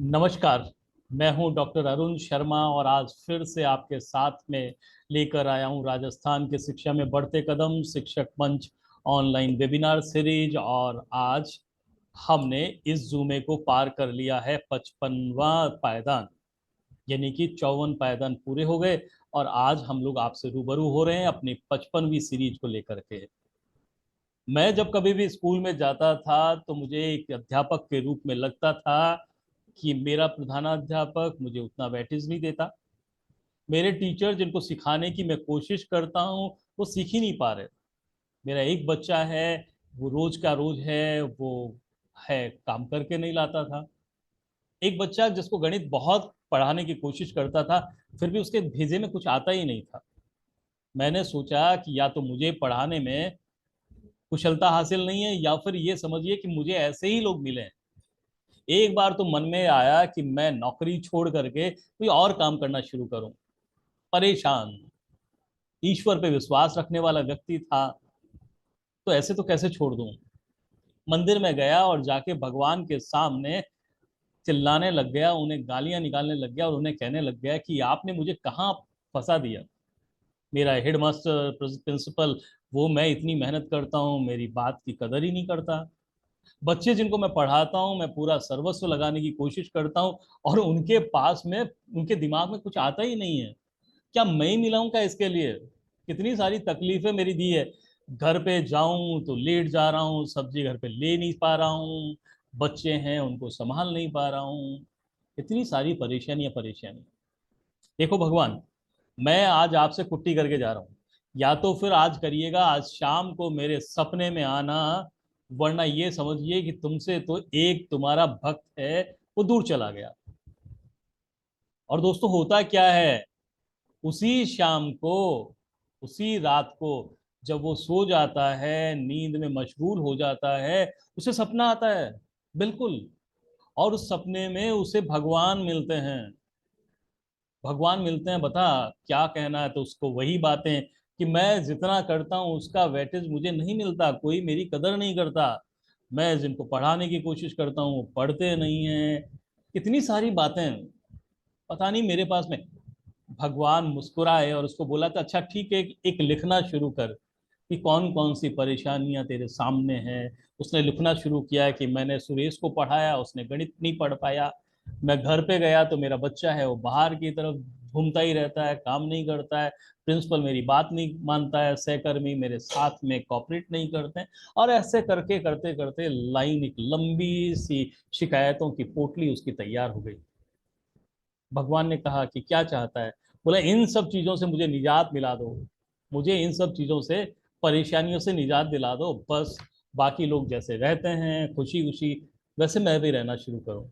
नमस्कार। मैं हूं डॉक्टर अरुण शर्मा और आज फिर से आपके साथ में लेकर आया हूं राजस्थान के शिक्षा में बढ़ते कदम शिक्षक मंच ऑनलाइन वेबिनार सीरीज। और आज हमने इस जूमे को पार कर लिया है 55वां पायदान, यानी कि 54 पायदान पूरे हो गए। और आज हम लोग आपसे रूबरू हो रहे हैं अपनी 55वीं सीरीज को लेकर के। मैं जब कभी भी स्कूल में जाता था तो मुझे एक अध्यापक के रूप में लगता था कि मेरा प्रधानाध्यापक मुझे उतना वेटेज नहीं देता। मेरे टीचर जिनको सिखाने की मैं कोशिश करता हूँ वो सीख ही नहीं पा रहे। मेरा एक बच्चा है, वो रोज का रोज है, वो है काम करके नहीं लाता था। एक बच्चा जिसको गणित बहुत पढ़ाने की कोशिश करता था, फिर भी उसके भेजे में कुछ आता ही नहीं था। मैंने सोचा कि या तो मुझे पढ़ाने में कुशलता हासिल नहीं है या फिर ये समझिए कि मुझे ऐसे ही लोग मिले हैं। एक बार तो मन में आया कि मैं नौकरी छोड़ करके कोई और काम करना शुरू करूं। परेशान, ईश्वर पे विश्वास रखने वाला व्यक्ति था, तो ऐसे तो कैसे छोड़ दूं। मंदिर में गया और जाके भगवान के सामने चिल्लाने लग गया, उन्हें गालियां निकालने लग गया और उन्हें कहने लग गया कि आपने मुझे कहाँ फंसा दिया। मेरा हेडमास्टर प्रिंसिपल, वो मैं इतनी मेहनत करता हूँ, मेरी बात की कदर ही नहीं करता। बच्चे जिनको मैं पढ़ाता हूँ मैं पूरा सर्वस्व लगाने की कोशिश करता हूँ और उनके पास में, उनके दिमाग में कुछ आता ही नहीं है। क्या मैं ही मिलाऊं क्या इसके लिए? कितनी सारी तकलीफें मेरी दी है। घर पे जाऊं तो लेट जा रहा हूँ, सब्जी घर पे ले नहीं पा रहा हूँ, बच्चे हैं उनको संभाल नहीं पा रहा हूँ। इतनी सारी परेशानियां परेशानी। देखो भगवान, मैं आज आपसे कुट्टी करके जा रहा हूँ। या तो फिर आज करिएगा, आज शाम को मेरे सपने में आना, वरना ये समझिए कि तुमसे तो एक तुम्हारा भक्त है वो दूर चला गया। और दोस्तों होता क्या है, उसी शाम को, उसी रात को, जब वो सो जाता है, नींद में मशगूल हो जाता है, उसे सपना आता है। बिल्कुल। और उस सपने में उसे भगवान मिलते हैं। भगवान मिलते हैं, बता क्या कहना है तो उसको वही बातें कि मैं जितना करता हूँ उसका वेटेज मुझे नहीं मिलता, कोई मेरी कदर नहीं करता। मैं जिनको पढ़ाने की कोशिश करता हूँ वो पढ़ते नहीं हैं। कितनी सारी बातें, पता नहीं मेरे पास में। भगवान मुस्कुराए और उसको बोला था अच्छा ठीक है, एक लिखना शुरू कर कि कौन कौन सी परेशानियां तेरे सामने हैं। उसने लिखना शुरू किया कि मैंने सुरेश को पढ़ाया, उसने गणित नहीं पढ़ पाया। मैं घर पे गया तो मेरा बच्चा है वो बाहर की तरफ घूमता ही रहता है, काम नहीं करता है। प्रिंसिपल मेरी बात नहीं मानता है, सहकर्मी मेरे साथ में कॉपरेट नहीं करते हैं। और ऐसे करके करते करते लाइन, एक लंबी सी शिकायतों की पोटली उसकी तैयार हो गई। भगवान ने कहा कि क्या चाहता है? बोला इन सब चीजों से मुझे निजात मिला दो, मुझे इन सब चीजों से, परेशानियों से निजात दिला दो बस। बाकी लोग जैसे रहते हैं खुशी खुशी, वैसे मैं भी रहना शुरू करूं।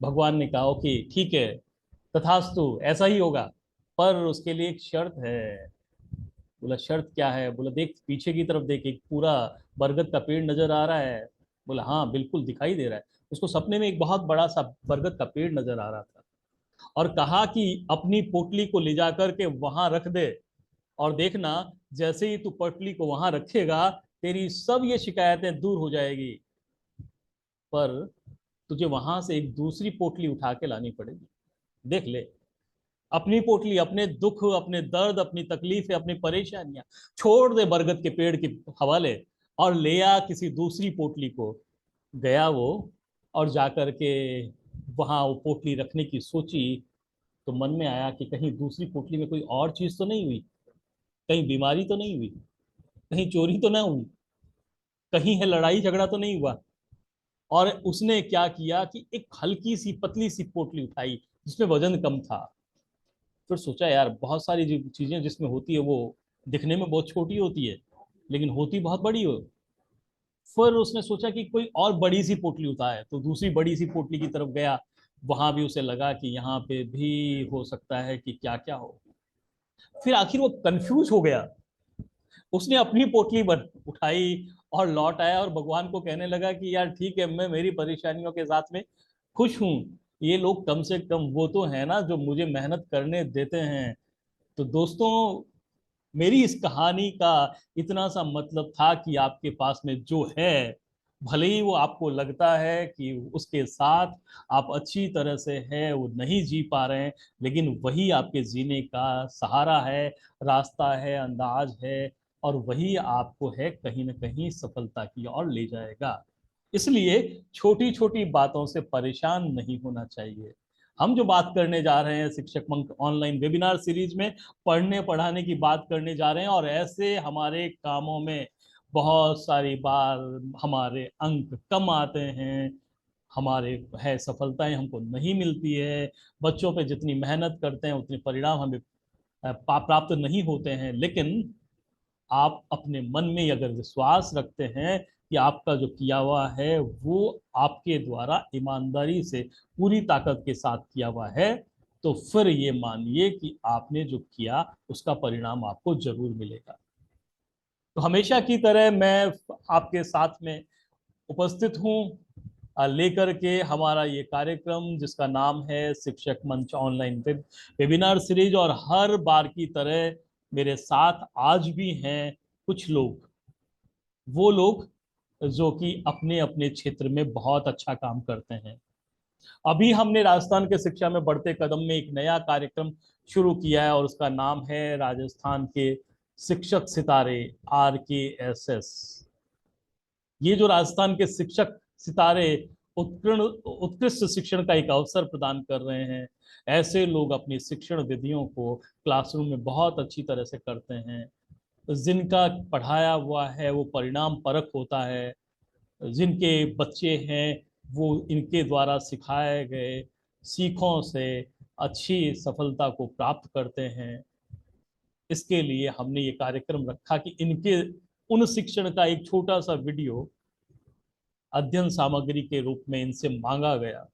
भगवान ने कहा कि ठीक है, तथास्तु, ऐसा ही होगा, पर उसके लिए एक शर्त है। बोला शर्त क्या है? बोला देख पीछे की तरफ देख, एक पूरा बरगद का पेड़ नजर आ रहा है। बोला हाँ बिल्कुल दिखाई दे रहा है। उसको सपने में एक बहुत बड़ा सा बरगद का पेड़ नजर आ रहा था। और कहा कि अपनी पोटली को ले जाकर के वहां रख दे, और देखना जैसे ही तू पोटली को वहां रखेगा तेरी सब ये शिकायतें दूर हो जाएगी। पर तुझे वहां से एक दूसरी पोटली उठा के लानी पड़ेगी। देख ले, अपनी पोटली, अपने दुख, अपने दर्द, अपनी तकलीफें, अपनी परेशानियां छोड़ दे बरगद के पेड़ के हवाले, और ले आ किसी दूसरी पोटली को। गया वो, और जाकर के वहां वो पोटली रखने की सोची, तो मन में आया कि कहीं दूसरी पोटली में कोई और चीज तो नहीं हुई, कहीं बीमारी तो नहीं हुई, कहीं चोरी तो ना हुई, कहीं है लड़ाई झगड़ा तो नहीं हुआ। और उसने क्या किया कि एक हल्की सी पतली सी पोटली उठाई जिसमें वजन कम था। फिर सोचा यार बहुत सारी चीजें जिसमें होती है वो दिखने में बहुत छोटी होती है, लेकिन होती बहुत बड़ी हो। फिर उसने सोचा कि कोई और बड़ी सी पोटली उठाए, तो दूसरी बड़ी सी पोटली की तरफ गया। वहां भी उसे लगा कि यहाँ पे भी हो सकता है कि क्या क्या हो। फिर आखिर वो कंफ्यूज हो गया। उसने अपनी पोटली बन उठाई और लौट आया और भगवान को कहने लगा कि यार ठीक है, मैं मेरी परेशानियों के साथ में खुश हूँ। ये लोग कम से कम वो तो है ना जो मुझे मेहनत करने देते हैं। तो दोस्तों, मेरी इस कहानी का इतना सा मतलब था कि आपके पास में जो है भले ही वो आपको लगता है कि उसके साथ आप अच्छी तरह से है वो नहीं जी पा रहे हैं, लेकिन वही आपके जीने का सहारा है, रास्ता है, अंदाज है, और वही आपको है कहीं ना कहीं सफलता की ओर ले जाएगा। इसलिए छोटी छोटी बातों से परेशान नहीं होना चाहिए। हम जो बात करने जा रहे हैं शिक्षक मंच ऑनलाइन वेबिनार सीरीज में, पढ़ने पढ़ाने की बात करने जा रहे हैं, और ऐसे हमारे कामों में बहुत सारी बार हमारे अंक कम आते हैं, हमारे है सफलताएं हमको नहीं मिलती है, बच्चों पे जितनी मेहनत करते हैं उतने परिणाम हमें प्राप्त नहीं होते हैं। लेकिन आप अपने मन में अगर विश्वास रखते हैं कि आपका जो किया हुआ है वो आपके द्वारा ईमानदारी से पूरी ताकत के साथ किया हुआ है, तो फिर ये मानिए कि आपने जो किया उसका परिणाम आपको जरूर मिलेगा। तो हमेशा की तरह मैं आपके साथ में उपस्थित हूँ, लेकर के हमारा ये कार्यक्रम जिसका नाम है शिक्षक मंच ऑनलाइन वेबिनार सीरीज। और हर बार की तरह मेरे साथ आज भी हैं कुछ लोग, वो लोग जो कि अपने अपने क्षेत्र में बहुत अच्छा काम करते हैं। अभी हमने राजस्थान के शिक्षा में बढ़ते कदम में एक नया कार्यक्रम शुरू किया है, और उसका नाम है राजस्थान के शिक्षक सितारे, RKSS। ये जो राजस्थान के शिक्षक सितारे उत्कीर्ण उत्कृष्ट शिक्षण का एक अवसर प्रदान कर रहे हैं। ऐसे लोग अपनी शिक्षण विधियों को क्लासरूम में बहुत अच्छी तरह से करते हैं, जिनका पढ़ाया हुआ है वो परिणाम परक होता है, जिनके बच्चे हैं वो इनके द्वारा सिखाए गए सीखों से अच्छी सफलता को प्राप्त करते हैं। इसके लिए हमने ये कार्यक्रम रखा कि इनके उन शिक्षण का एक छोटा सा वीडियो अध्ययन सामग्री के रूप में इनसे मांगा गया,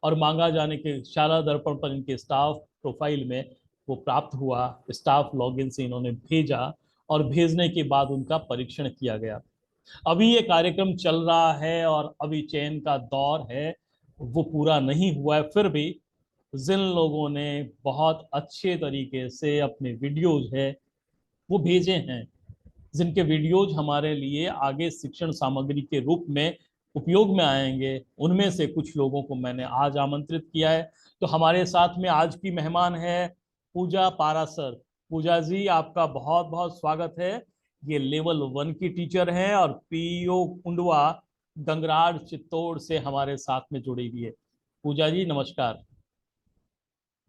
और मांगा जाने के शाला दर्पण पर इनके स्टाफ प्रोफाइल में वो प्राप्त हुआ। स्टाफ लॉगिन से इन्होंने भेजा, और भेजने के बाद उनका परीक्षण किया गया। अभी ये कार्यक्रम चल रहा है और अभी चयन का दौर है, वो पूरा नहीं हुआ है। फिर भी जिन लोगों ने बहुत अच्छे तरीके से अपने वीडियोज है वो भेजे हैं, जिनके वीडियोज हमारे लिए आगे शिक्षण सामग्री के रूप में उपयोग में आएंगे, उनमें से कुछ लोगों को मैंने आज आमंत्रित किया है। तो हमारे साथ में आज की मेहमान है पूजा पारासर। पूजा जी, आपका बहुत बहुत स्वागत है। ये लेवल 1 की टीचर हैं और पीओ कुंडवा गंगराड़ चित्तौड़ से हमारे साथ में जुड़ी हुई है। पूजा जी नमस्कार।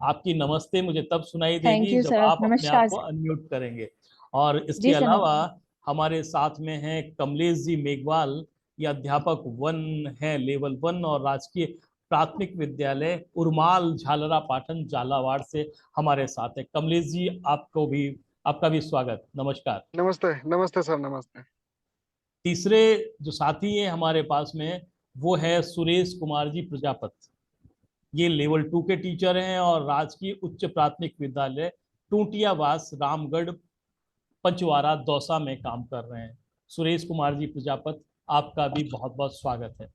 आपकी नमस्ते मुझे तब सुनाई थैंक देगी यू जब सर, आप अपने आप नमस्कार को सर। अनम्यूट करेंगे। और इसके जी सर, अलावा हमारे साथ में हैं कमलेश जी मेघवाल, ये अध्यापक 1 है, लेवल 1, और राजकीय प्राथमिक विद्यालय उर्माल झालरा पाटन झालावाड़ से हमारे साथ है। कमलेश जी, आपको भी आपका भी स्वागत, नमस्कार। नमस्ते। नमस्ते सर, नमस्ते। तीसरे जो साथी हैं हमारे पास में, वो है सुरेश कुमार जी प्रजापत। ये लेवल 2 के टीचर हैं और राजकीय उच्च प्राथमिक विद्यालय टूटियावास रामगढ़ पंचवारा दौसा में काम कर रहे हैं। सुरेश कुमार जी प्रजापत, आपका भी बहुत बहुत स्वागत है।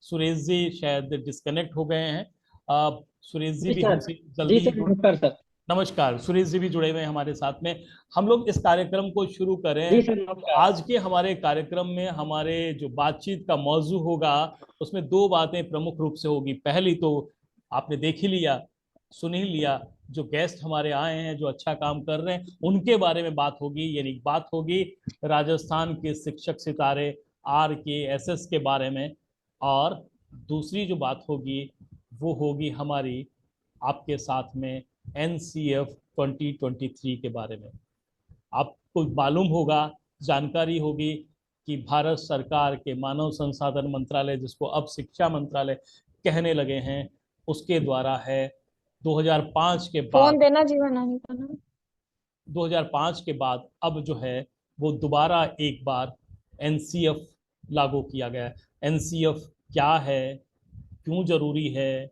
सुरेश जी शायद डिस्कनेक्ट हो गए हैं। सुरेश जी जी भी सर। हमसे जी जल्दी ही सर, जुड़। नमस्कार सर। नमस्कार, सुरेश जी भी जुड़े हुए हैं हमारे साथ में। हम लोग इस कार्यक्रम को शुरू जी करें। सर, नमस्कार। आज के हमारे कार्यक्रम में हमारे जो बातचीत का मौजू होगा उसमें दो बातें प्रमुख रूप से होगी। पहली तो आपने देख ही लिया, सुन ही लिया, जो गेस्ट हमारे आए हैं जो अच्छा काम कर रहे हैं उनके बारे में बात होगी, यानी बात होगी राजस्थान के शिक्षक सितारे RKSS के बारे में। और दूसरी जो बात होगी वो होगी हमारी आपके साथ में NCF 2023 के बारे में। आपको मालूम होगा, जानकारी होगी कि भारत सरकार के मानव संसाधन मंत्रालय, जिसको अब शिक्षा मंत्रालय कहने लगे हैं, उसके द्वारा है 2005 के फोन बाद, देना जीवन नानी का नाम। 2005 के बाद अब जो है वो दोबारा एक बार NCF लागू किया गया है। NCF क्या है, क्यों जरूरी है,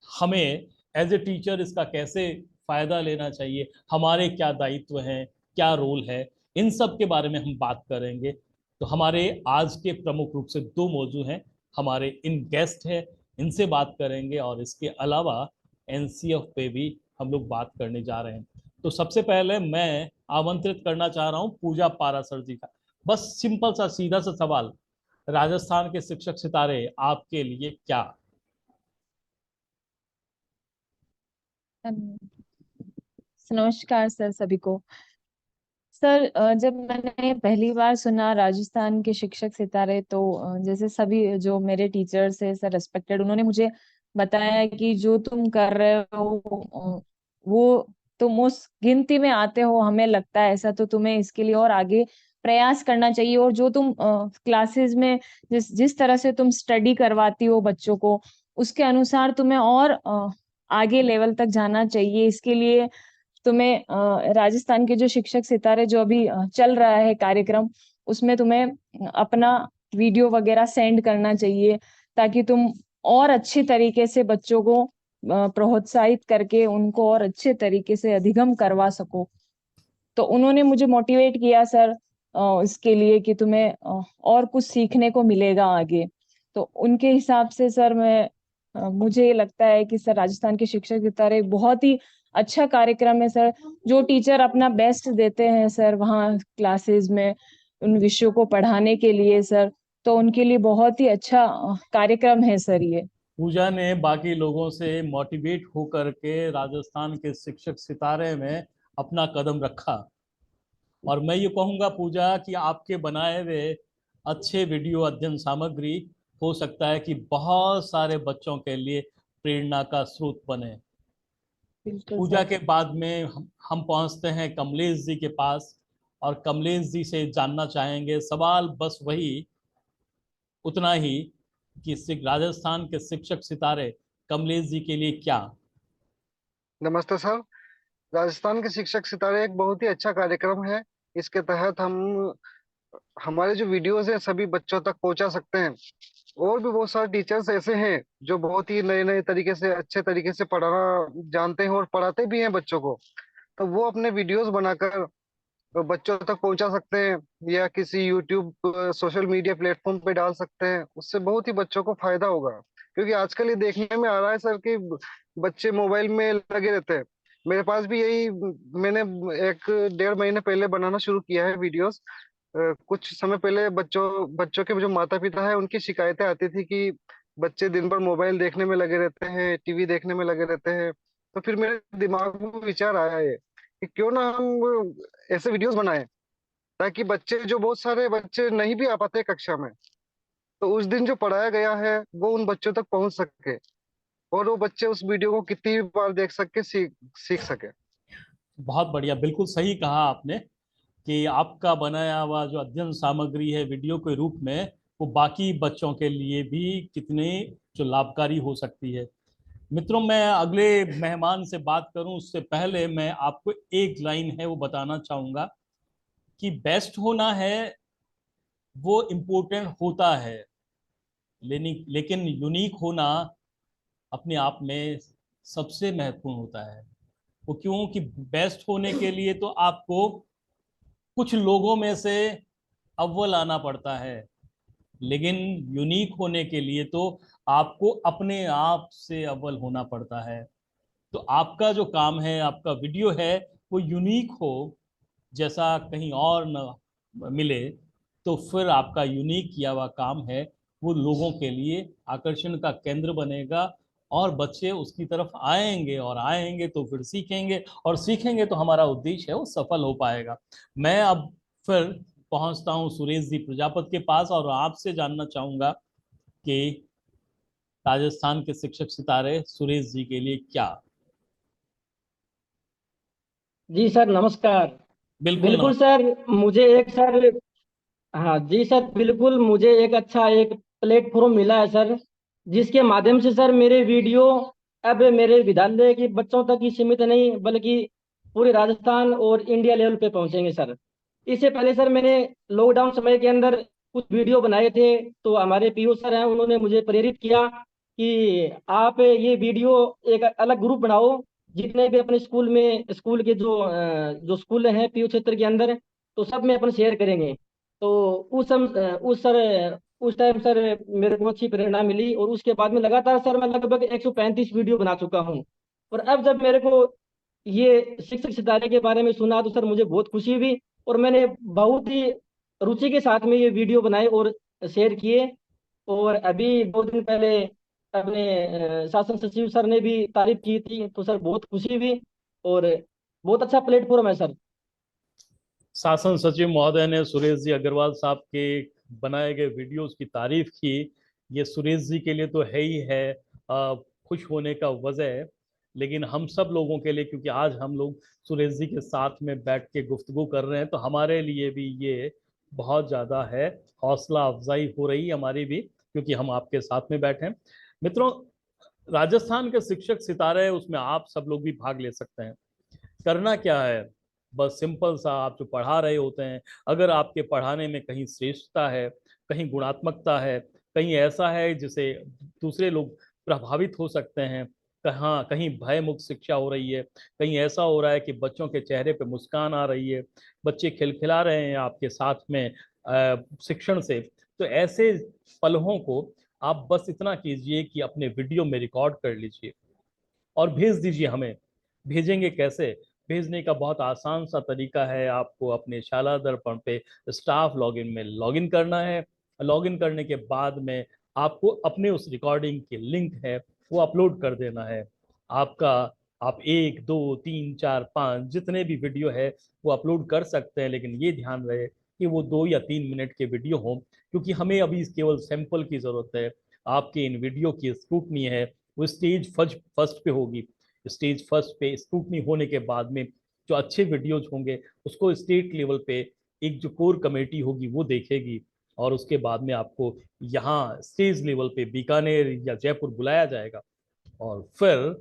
हमें एज ए टीचर इसका कैसे फायदा लेना चाहिए, हमारे क्या दायित्व हैं, क्या रोल है, इन सब के बारे में हम बात करेंगे। तो हमारे आज के प्रमुख रूप से दो मौजू हैं, हमारे इन गेस्ट हैं, इनसे बात करेंगे, और इसके अलावा NCF पे भी हम लोग बात करने जा रहे हैं। तो सबसे पहले मैं आमंत्रित करना चाह रहा हूं पूजा पारासर जी का। बस सिंपल सा सीधा सा सवाल, राजस्थान के शिक्षक सितारे आपके लिए क्या? अम, नमस्कार सर सभी को। सर जब मैंने पहली बार सुना राजस्थान के शिक्षक सितारे, तो जैसे सभी जो मेरे टीचर्स है सर रेस्पेक्टेड, उन्होंने मुझे बताया कि जो तुम कर रहे हो वो तुम उस गिनती में आते हो, हमें लगता है ऐसा, तो तुम्हें इसके लिए और आगे प्रयास करना चाहिए। और जो तुम क्लासेस में जिस जिस तरह से तुम स्टडी करवाती हो बच्चों को, उसके अनुसार तुम्हें और आगे लेवल तक जाना चाहिए। इसके लिए तुम्हें राजस्थान के जो शिक्षक सितारे जो अभी चल रहा है कार्यक्रम, उसमें तुम्हें अपना वीडियो वगैरह सेंड करना चाहिए, ताकि तुम और अच्छे तरीके से बच्चों को प्रोत्साहित करके उनको और अच्छे तरीके से अधिगम करवा सको। तो उन्होंने मुझे मोटिवेट किया सर इसके लिए कि तुम्हें और कुछ सीखने को मिलेगा आगे। तो उनके हिसाब से सर मुझे ये लगता है कि सर राजस्थान के शिक्षक सितारे बहुत ही अच्छा कार्यक्रम है सर। जो टीचर अपना बेस्ट देते हैं सर वहाँ क्लासेस में उन विषयों को पढ़ाने के लिए सर, तो उनके लिए बहुत ही अच्छा कार्यक्रम है सर ये। पूजा ने बाकी लोगों से मोटिवेट होकर के राजस्थान के शिक्षक सितारे में अपना कदम रखा। और मैं ये कहूँगा पूजा कि आपके बनाए हुए अच्छे वीडियो अध्ययन सामग्री हो सकता है कि बहुत सारे बच्चों के लिए प्रेरणा का स्रोत बने। बिल्कुल पूजा सर। के बाद में हम पहुंचते हैं कमलेश जी के पास, और कमलेश जी से जानना चाहेंगे सवाल बस वही, उतना ही, कि राजस्थान के शिक्षक सितारे कमलेश जी के लिए क्या? नमस्ते सर। राजस्थान के शिक्षक सितारे एक बहुत ही अच्छा कार्यक्रम है। इसके तहत हम हमारे जो वीडियोस हैं सभी बच्चों तक पहुंचा सकते हैं। और भी बहुत सारे टीचर्स ऐसे हैं जो बहुत ही नए नए तरीके से अच्छे तरीके से पढ़ाना जानते हैं और पढ़ाते भी हैं बच्चों को। तो वो अपने वीडियोस बनाकर बच्चों तक पहुंचा सकते हैं, या किसी यूट्यूब सोशल मीडिया प्लेटफॉर्म पे डाल सकते हैं। उससे बहुत ही बच्चों को फायदा होगा। क्योंकि आजकल ये देखने में आ रहा है सर कि बच्चे मोबाइल में लगे रहते हैं। मेरे पास भी यही, मैंने 1 डेढ़ महीने पहले बनाना शुरू किया है वीडियोस। कुछ समय पहले बच्चों बच्चों के जो माता पिता है उनकी शिकायतें आती थी कि बच्चे दिन भर मोबाइल देखने में लगे रहते हैं, टीवी देखने में लगे रहते हैं। तो फिर मेरे दिमाग में विचार आया है कि क्यों ना हम ऐसे वीडियोस बनाएं, ताकि बच्चे, जो बहुत सारे बच्चे नहीं भी आ पाते कक्षा में, तो उस दिन जो पढ़ाया गया है वो उन बच्चों तक पहुंच सके, और वो बच्चे उस वीडियो को कितनी भी बार देख सके, सीख सीख सके। बहुत बढ़िया, बिल्कुल सही कहा आपने कि आपका बनाया हुआ जो अध्ययन सामग्री है वीडियो के रूप में, वो बाकी बच्चों के लिए भी कितने जो लाभकारी हो सकती है। मित्रों, मैं अगले मेहमान से बात करूं उससे पहले मैं आपको एक लाइन है वो बताना चाहूंगा कि बेस्ट होना है वो इम्पोर्टेंट होता है, लेकिन यूनिक होना अपने आप में सबसे महत्वपूर्ण होता है। वो क्यों? कि बेस्ट होने के लिए तो आपको कुछ लोगों में से अव्वल आना पड़ता है, लेकिन यूनिक होने के लिए तो आपको अपने आप से अव्वल होना पड़ता है। तो आपका जो काम है, आपका वीडियो है, वो यूनिक हो, जैसा कहीं और न मिले, तो फिर आपका यूनिक किया हुआ काम है वो लोगों के लिए आकर्षण का केंद्र बनेगा, और बच्चे उसकी तरफ आएंगे, और आएंगे तो फिर सीखेंगे, और सीखेंगे तो हमारा उद्देश्य है वो सफल हो पाएगा। मैं अब फिर पहुंचता हूं सुरेश जी प्रजापत के पास, और आपसे जानना चाहूंगा कि राजस्थान के शिक्षक सितारे सुरेश जी के लिए क्या? जी सर, नमस्कार। बिल्कुल बिल्कुल नमस्कार। सर, मुझे एक सर, हाँ जी सर, बिल्कुल मुझे एक अच्छा एक प्लेटफॉर्म मिला है सर, जिसके माध्यम से सर मेरे वीडियो अब मेरे विद्यालय के बच्चों तक ही सीमित नहीं, बल्कि पूरे राजस्थान और इंडिया लेवल पे पहुंचेंगे सर। इससे पहले सर मैंने लॉकडाउन समय के अंदर कुछ वीडियो बनाए थे, तो हमारे पीओ सर हैं, उन्होंने मुझे प्रेरित किया कि आप ये वीडियो एक अलग ग्रुप बनाओ, जितने भी अपने स्कूल में, स्कूल के जो स्कूल हैं पीओ क्षेत्र के अंदर, तो सब में अपन शेयर करेंगे। तो उस टाइम सर मेरे को अच्छी प्रेरणा मिली, और उसके बाद में लगातार सर मैं लगभग 135 वीडियो बना चुका हूँ। और अब जब मेरे को ये शिक्षक सितारे के बारे में सुना तो सर मुझे बहुत खुशी हुई, और मैंने बहुत ही रुचि के साथ में ये वीडियो बनाए और शेयर किए। और अभी 2 दिन पहले अपने शासन सचिव सर ने भी तारीफ की थी, तो सर बहुत खुशी हुई, और बहुत अच्छा प्लेटफॉर्म है सर। शासन सचिव महोदय ने सुरेश जी अग्रवाल साहब के बनाए गए वीडियोस की तारीफ की। ये सुरेश जी के लिए तो है ही है खुश होने का वजह, लेकिन हम सब लोगों के लिए, क्योंकि आज हम लोग सुरेश जी के साथ में बैठ के गुफ्तगू कर रहे हैं, तो हमारे लिए भी ये बहुत ज़्यादा है, हौसला अफजाई हो रही हमारी भी, क्योंकि हम आपके साथ में बैठे हैं। मित्रों, राजस्थान के शिक्षक सितारे, उसमें आप सब लोग भी भाग ले सकते हैं। करना क्या है, बस सिंपल सा, आप जो पढ़ा रहे होते हैं, अगर आपके पढ़ाने में कहीं श्रेष्ठता है, कहीं गुणात्मकता है, कहीं ऐसा है जिसे दूसरे लोग प्रभावित हो सकते हैं, कहाँ कहीं भय मुक्त शिक्षा हो रही है, कहीं ऐसा हो रहा है कि बच्चों के चेहरे पे मुस्कान आ रही है, बच्चे खिलखिला रहे हैं आपके साथ में शिक्षण से, तो ऐसे पलों को आप बस इतना कीजिए कि अपने वीडियो में रिकॉर्ड कर लीजिए और भेज दीजिए हमें। भेजेंगे कैसे? भेजने का बहुत आसान सा तरीका है, आपको अपने शाला दर्पण पे स्टाफ लॉगिन में लॉगिन करना है। लॉगिन करने के बाद में आपको अपने उस रिकॉर्डिंग की लिंक है वो अपलोड कर देना है। आपका आप 1, 2, 3, 4, 5 जितने भी वीडियो है वो अपलोड कर सकते हैं, लेकिन ये ध्यान रहे कि वो 2 या 3 मिनट के वीडियो हों, क्योंकि हमें अभी केवल सैंपल की जरूरत है। आपके इन वीडियो की स्क्रूटनी है वो स्टेज फर्स्ट पे होगी। स्टेज फर्स्ट पे स्क्रूटनी होने के बाद में जो अच्छे वीडियोज होंगे उसको स्टेट लेवल पे एक जो कोर कमेटी होगी वो देखेगी, और उसके बाद में आपको यहाँ स्टेज लेवल पे बीकानेर या जयपुर बुलाया जाएगा, और फिर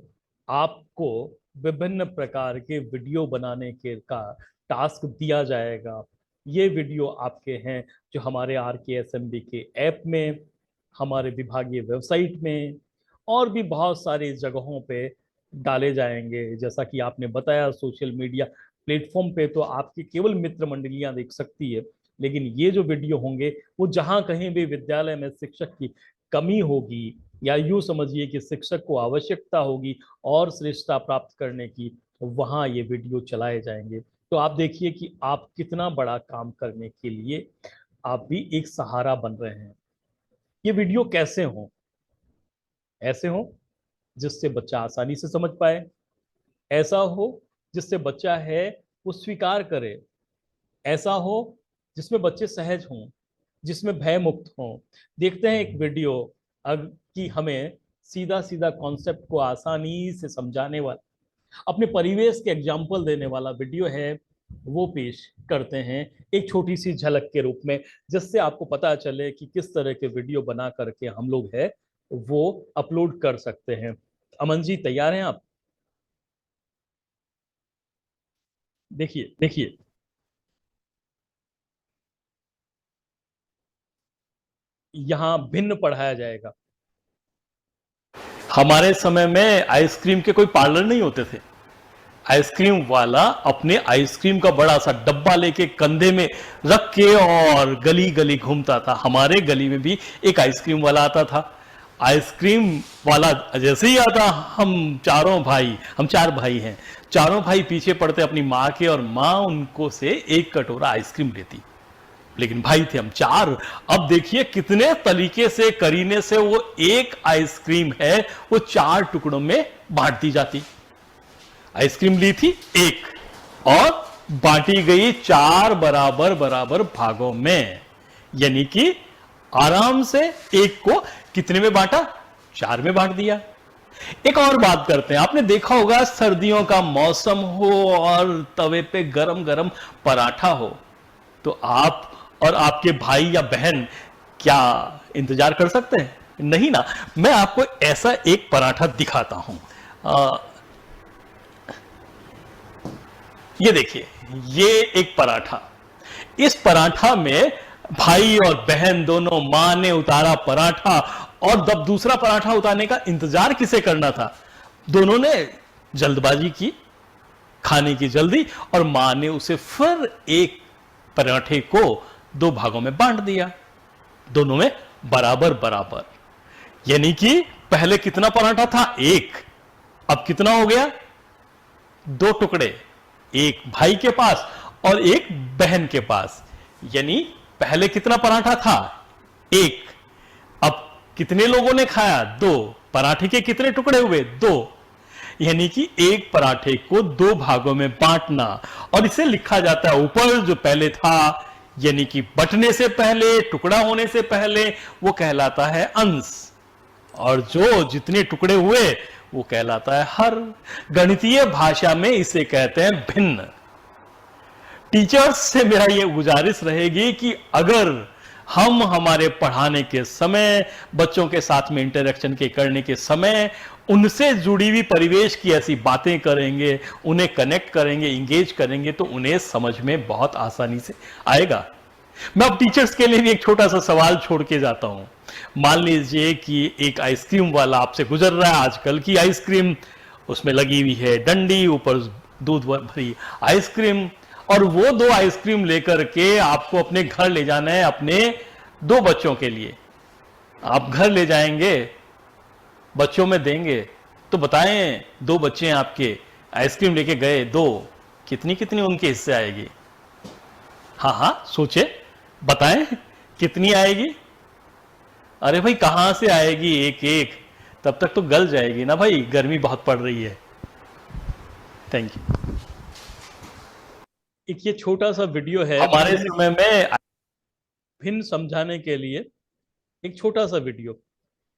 आपको विभिन्न प्रकार के वीडियो बनाने के का टास्क दिया जाएगा। ये वीडियो आपके हैं जो हमारे RKSMB के ऐप में, हमारे विभागीय वेबसाइट में और भी बहुत सारी जगहों पे डाले जाएंगे। जैसा कि आपने बताया, सोशल मीडिया प्लेटफॉर्म पे तो आपकी केवल मित्र मंडलियां देख सकती है, लेकिन ये जो वीडियो होंगे वो जहां कहीं भी विद्यालय में शिक्षक की कमी होगी, या यूं समझिए कि शिक्षक को आवश्यकता होगी और श्रेष्ठता प्राप्त करने की, वहां ये वीडियो चलाए जाएंगे। तो आप देखिए कि आप कितना बड़ा काम करने के लिए आप भी एक सहारा बन रहे हैं। ये वीडियो कैसे हो? ऐसे हो जिससे बच्चा आसानी से समझ पाए, ऐसा हो जिससे बच्चा है वो स्वीकार करे, ऐसा हो जिसमें बच्चे सहज हों, जिसमें भय मुक्त हों। देखते हैं एक वीडियो कि हमें सीधा सीधा कॉन्सेप्ट को आसानी से समझाने वाला, अपने परिवेश के एग्जाम्पल देने वाला वीडियो है, वो पेश करते हैं एक छोटी सी झलक के रूप में, जिससे आपको पता चले कि किस तरह के वीडियो बना करके हम लोग है वो अपलोड कर सकते हैं। अमन जी, तैयार हैं आप? देखिए देखिए, यहां भिन्न पढ़ाया जाएगा। हमारे समय में आइसक्रीम के कोई पार्लर नहीं होते थे। आइसक्रीम वाला अपने आइसक्रीम का बड़ा सा डब्बा लेके कंधे में रख के और गली गली घूमता था। हमारे गली में भी एक आइसक्रीम वाला आता था। आइसक्रीम वाला जैसे ही आता, हम 4 भाई हैं, चारों भाई पीछे पड़ते अपनी माँ के, और माँ उनको से एक कटोरा आइसक्रीम लेती। लेकिन भाई थे हम 4। अब देखिए कितने तरीके से करीने से वो एक आइसक्रीम है वो 4 टुकड़ों में बांट दी जाती। आइसक्रीम ली थी एक और बांटी गई 4 बराबर बराबर भागों में, यानी कि आराम से एक को कितने में बांटा? 4 में बांट दिया। एक और बात करते हैं, आपने देखा होगा सर्दियों का मौसम हो और तवे पे गरम गरम पराठा हो, तो आप और आपके भाई या बहन क्या इंतजार कर सकते हैं? नहीं ना। मैं आपको ऐसा एक पराठा दिखाता हूं। ये देखिए, ये एक पराठा। इस पराठा में भाई और बहन दोनों, मां ने उतारा पराठा, और जब दूसरा पराठा उतारने का इंतजार किसे करना था? दोनों ने जल्दबाजी की, खाने की जल्दी, और मां ने उसे फिर एक पराठे को 2 भागों में बांट दिया, दोनों में बराबर बराबर। यानी कि पहले कितना पराठा था? 1, अब कितना हो गया? दो टुकड़े, एक भाई के पास और एक बहन के पास। यानी पहले कितना पराठा था? एक। अब कितने लोगों ने खाया? दो। पराठे के कितने टुकड़े हुए? दो। यानी कि एक पराठे को दो भागों में बांटना, और इसे लिखा जाता है ऊपर जो पहले था, यानी कि बंटने से पहले, टुकड़ा होने से पहले, वो कहलाता है अंश, और जो जितने टुकड़े हुए वो कहलाता है हर। गणितीय भाषा में इसे कहते हैं भिन्न। टीचर्स से मेरा ये गुजारिश रहेगी कि अगर हम हमारे पढ़ाने के समय, बच्चों के साथ में इंटरेक्शन के करने के समय उनसे जुड़ी हुई परिवेश की ऐसी बातें करेंगे, उन्हें कनेक्ट करेंगे, इंगेज करेंगे, तो उन्हें समझ में बहुत आसानी से आएगा। मैं अब टीचर्स के लिए भी एक छोटा सा सवाल छोड़ के जाता हूं। मान लीजिए कि एक आइसक्रीम वाला आपसे गुजर रहा है, आजकल की आइसक्रीम, उसमें लगी हुई है डंडी, ऊपर दूध भरी आइसक्रीम, और वो दो आइसक्रीम लेकर के आपको अपने घर ले जाना है अपने दो बच्चों के लिए। आप घर ले जाएंगे, बच्चों में देंगे, तो बताएं, दो बच्चे हैं आपके, आइसक्रीम लेके गए दो, कितनी कितनी उनके हिस्से आएगी? हाँ हाँ सोचे, बताएं कितनी आएगी? अरे भाई कहां से आएगी एक एक, तब तक तो गल जाएगी ना भाई, गर्मी बहुत पड़ रही है। Thank you. एक ये छोटा सा वीडियो है हमारे समय में भिन्न समझाने के लिए, एक छोटा सा वीडियो।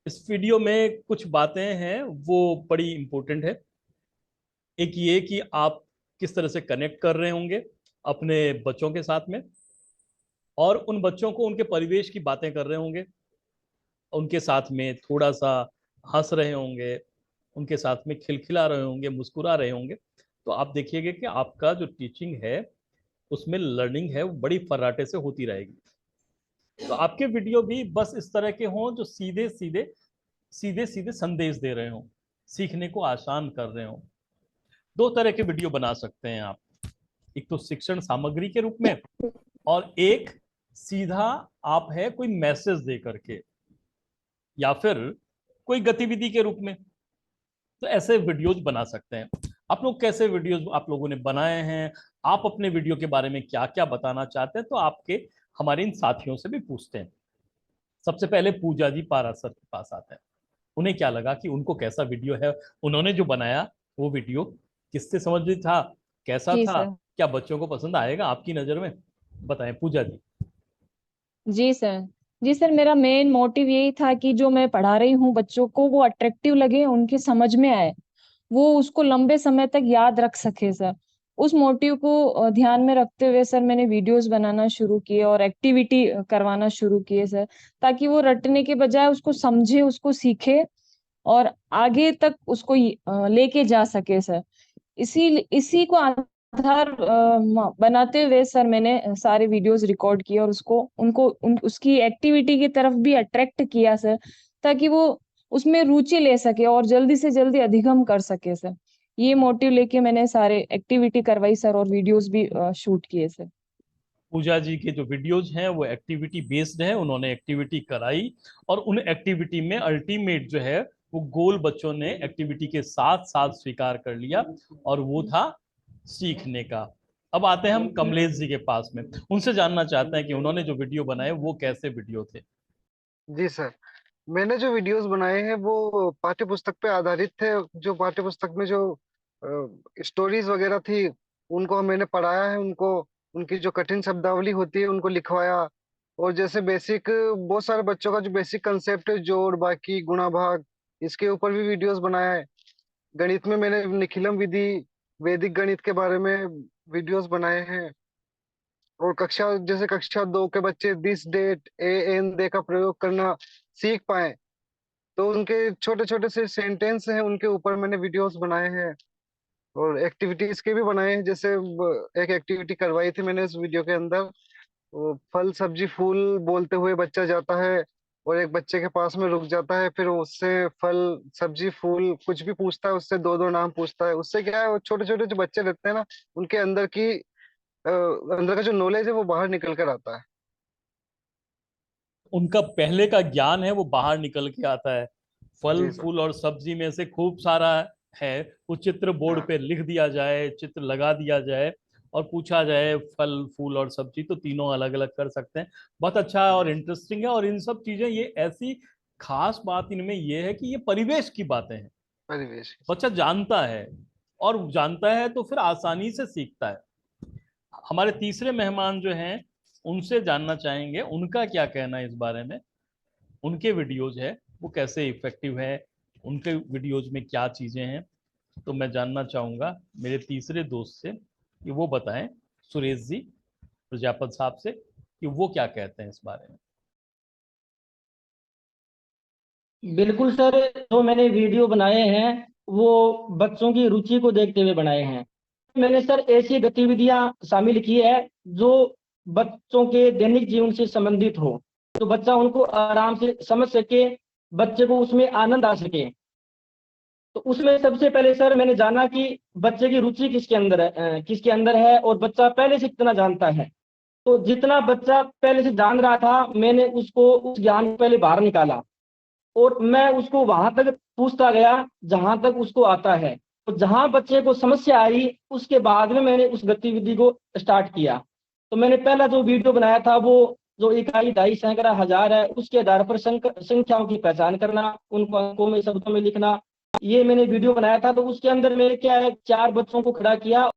इस वीडियो में कुछ बातें हैं वो बड़ी इंपॉर्टेंट है। एक ये कि आप किस तरह से कनेक्ट कर रहे होंगे अपने बच्चों के साथ में, और उन बच्चों को उनके परिवेश की बातें कर रहे होंगे, उनके साथ में थोड़ा सा हंस रहे होंगे, उनके साथ में खिलखिला रहे होंगे, मुस्कुरा रहे होंगे। तो आप देखिएगा कि आपका जो टीचिंग है उसमें लर्निंग है वो बड़ी फर्राटे से होती रहेगी। तो आपके वीडियो भी बस इस तरह के हों जो सीधे सीधे संदेश दे रहे हों, सीखने को आसान कर रहे हों। दो तरह के वीडियो बना सकते हैं आप, एक तो शिक्षण सामग्री के रूप में, और एक सीधा आप है कोई मैसेज दे करके, या फिर कोई गतिविधि के रूप में। तो ऐसे वीडियोज बना सकते हैं। आप लोग कैसे वीडियोज आप लोगों ने बनाए हैं, आप अपने वीडियो के बारे में क्या क्या बताना चाहते हैं, तो आपके हमारे इन साथियों से भी पूछते हैं। सबसे पहले पूजा जी पारा सर के पास आते हैं। उन्हें क्या लगा कि उनको कैसा वीडियो है, उन्होंने जो बनाया वो वीडियो किससे संबंधित था, कैसा जी था, सर। क्या बच्चों को पसंद आएगा आपकी नजर में? बताएं पूजा जी। जी सर। जी सर, मेरा मेन मोटिव यही था कि जो मैं पढ़ा रही हूँ बच्चों को वो अट्रैक्टिव लगे, उनके समझ में आए, वो उसको लंबे समय तक याद रख सके सर। उस मोटिव को ध्यान में रखते हुए सर मैंने वीडियोस बनाना शुरू किए और एक्टिविटी करवाना शुरू किए सर, ताकि वो रटने के बजाय उसको समझे, उसको सीखे और आगे तक उसको लेके जा सके सर। इसी इसी को आधार बनाते हुए सर मैंने सारे वीडियोस रिकॉर्ड किए और उसकी एक्टिविटी की तरफ भी अट्रैक्ट किया सर, ताकि वो उसमें रुचि ले सके और जल्दी से जल्दी अधिगम कर सके सर। ये मोटिव लेके मैंने सारे एक्टिविटी करवाई सर और वीडियोस भी शूट किए सर। पूजा जी के जो वीडियोज हैं वो एक्टिविटी बेस्ड है, उन्होंने एक्टिविटी कराई, और उन एक्टिविटी में अल्टीमेट जो है वो गोल बच्चों ने एक्टिविटी के साथ साथ स्वीकार कर लिया, और वो था सीखने का। अब आते हैं हम कमलेश जी के पास में, उनसे जानना चाहते हैं कि उन्होंने जो वीडियो बनाए वो कैसे वीडियो थे। जी सर, मैंने जो वीडियोस बनाए हैं वो पाठ्य पुस्तक पे आधारित थे। जो पाठ्य पुस्तक में जो स्टोरीज वगैरह थी उनको मैंने पढ़ाया है, उनको उनकी जो कठिन शब्दावली होती है उनको लिखवाया। और जैसे बेसिक बहुत सारे बच्चों का जो बेसिक कंसेप्ट है, जोड़ बाकी गुणा भाग, इसके ऊपर भी वीडियोस बनाया है। गणित में मैंने निखिलम विधि, वैदिक गणित के बारे में वीडियोस बनाए हैं। और कक्षा 2 के बच्चे दिस डेट ए एन दे का प्रयोग करना सीख पाए, तो उनके छोटे छोटे से सेंटेंस हैं उनके ऊपर मैंने वीडियोस बनाए हैं। और एक्टिविटीज के भी बनाए हैं, जैसे एक एक्टिविटी करवाई थी मैंने इस वीडियो के अंदर। वो फल सब्जी फूल बोलते हुए बच्चा जाता है और एक बच्चे के पास में रुक जाता है, फिर उससे फल सब्जी फूल कुछ भी पूछता है, उससे दो दो नाम पूछता है। उससे क्या है, वो छोटे छोटे जो बच्चे रहते हैं ना, उनके अंदर का जो नॉलेज है वो बाहर निकल कर आता है। उनका पहले का ज्ञान है वो बाहर निकल के आता है। फल जी सर। फूल और सब्जी में से खूब सारा है वो चित्र बोर्ड पे लिख दिया जाए, चित्र लगा दिया जाए और पूछा जाए फल फूल और सब्जी, तो तीनों अलग अलग कर सकते हैं। बहुत अच्छा और इंटरेस्टिंग है। और इन सब चीजें, ये ऐसी खास बात इनमें ये है कि ये परिवेश की बातें हैं। परिवेश। बच्चा जानता है, और जानता है तो फिर आसानी से सीखता है। हमारे तीसरे मेहमान जो हैं, उनसे जानना चाहेंगे उनका क्या कहना है इस बारे में। उनके वीडियोज है वो कैसे इफेक्टिव है, उनके वीडियोज में क्या चीजें हैं। तो मैं जानना चाहूंगा मेरे तीसरे दोस्त से कि वो बताएं, सुरेश जी प्रजापत साहब से, कि वो क्या कहते हैं इस बारे में। बिल्कुल सर, जो मैंने वीडियो बनाए हैं वो बच्चों की रुचि को देखते हुए बनाए हैं। मैंने सर ऐसी गतिविधियां शामिल की है जो बच्चों के दैनिक जीवन से संबंधित हो, तो बच्चा उनको आराम से समझ सके, बच्चे को उसमें आनंद आ सके। तो उसमें सबसे पहले सर मैंने जाना कि बच्चे की रुचि किसके अंदर है और बच्चा पहले से कितना जानता है। तो जितना बच्चा पहले से जान रहा था, मैंने उसको उस ज्ञान को पहले बाहर निकाला और मैं उसको वहां तक पूछता गया जहां तक उसको आता है। तो जहां बच्चे को समस्या आई, उसके बाद में मैंने उस गतिविधि को स्टार्ट किया। तो मैंने पहला जो वीडियो बनाया था वो जो इकाई, दहाई, सैकड़ा, हजार है, उसके आधार पर संख्याओं की पहचान करना, उनको अंकों में, शब्दों में लिखना, ये मैंने वीडियो बनाया था। तो उसके अंदर मैंने क्या है, 4 बच्चों को खड़ा किया।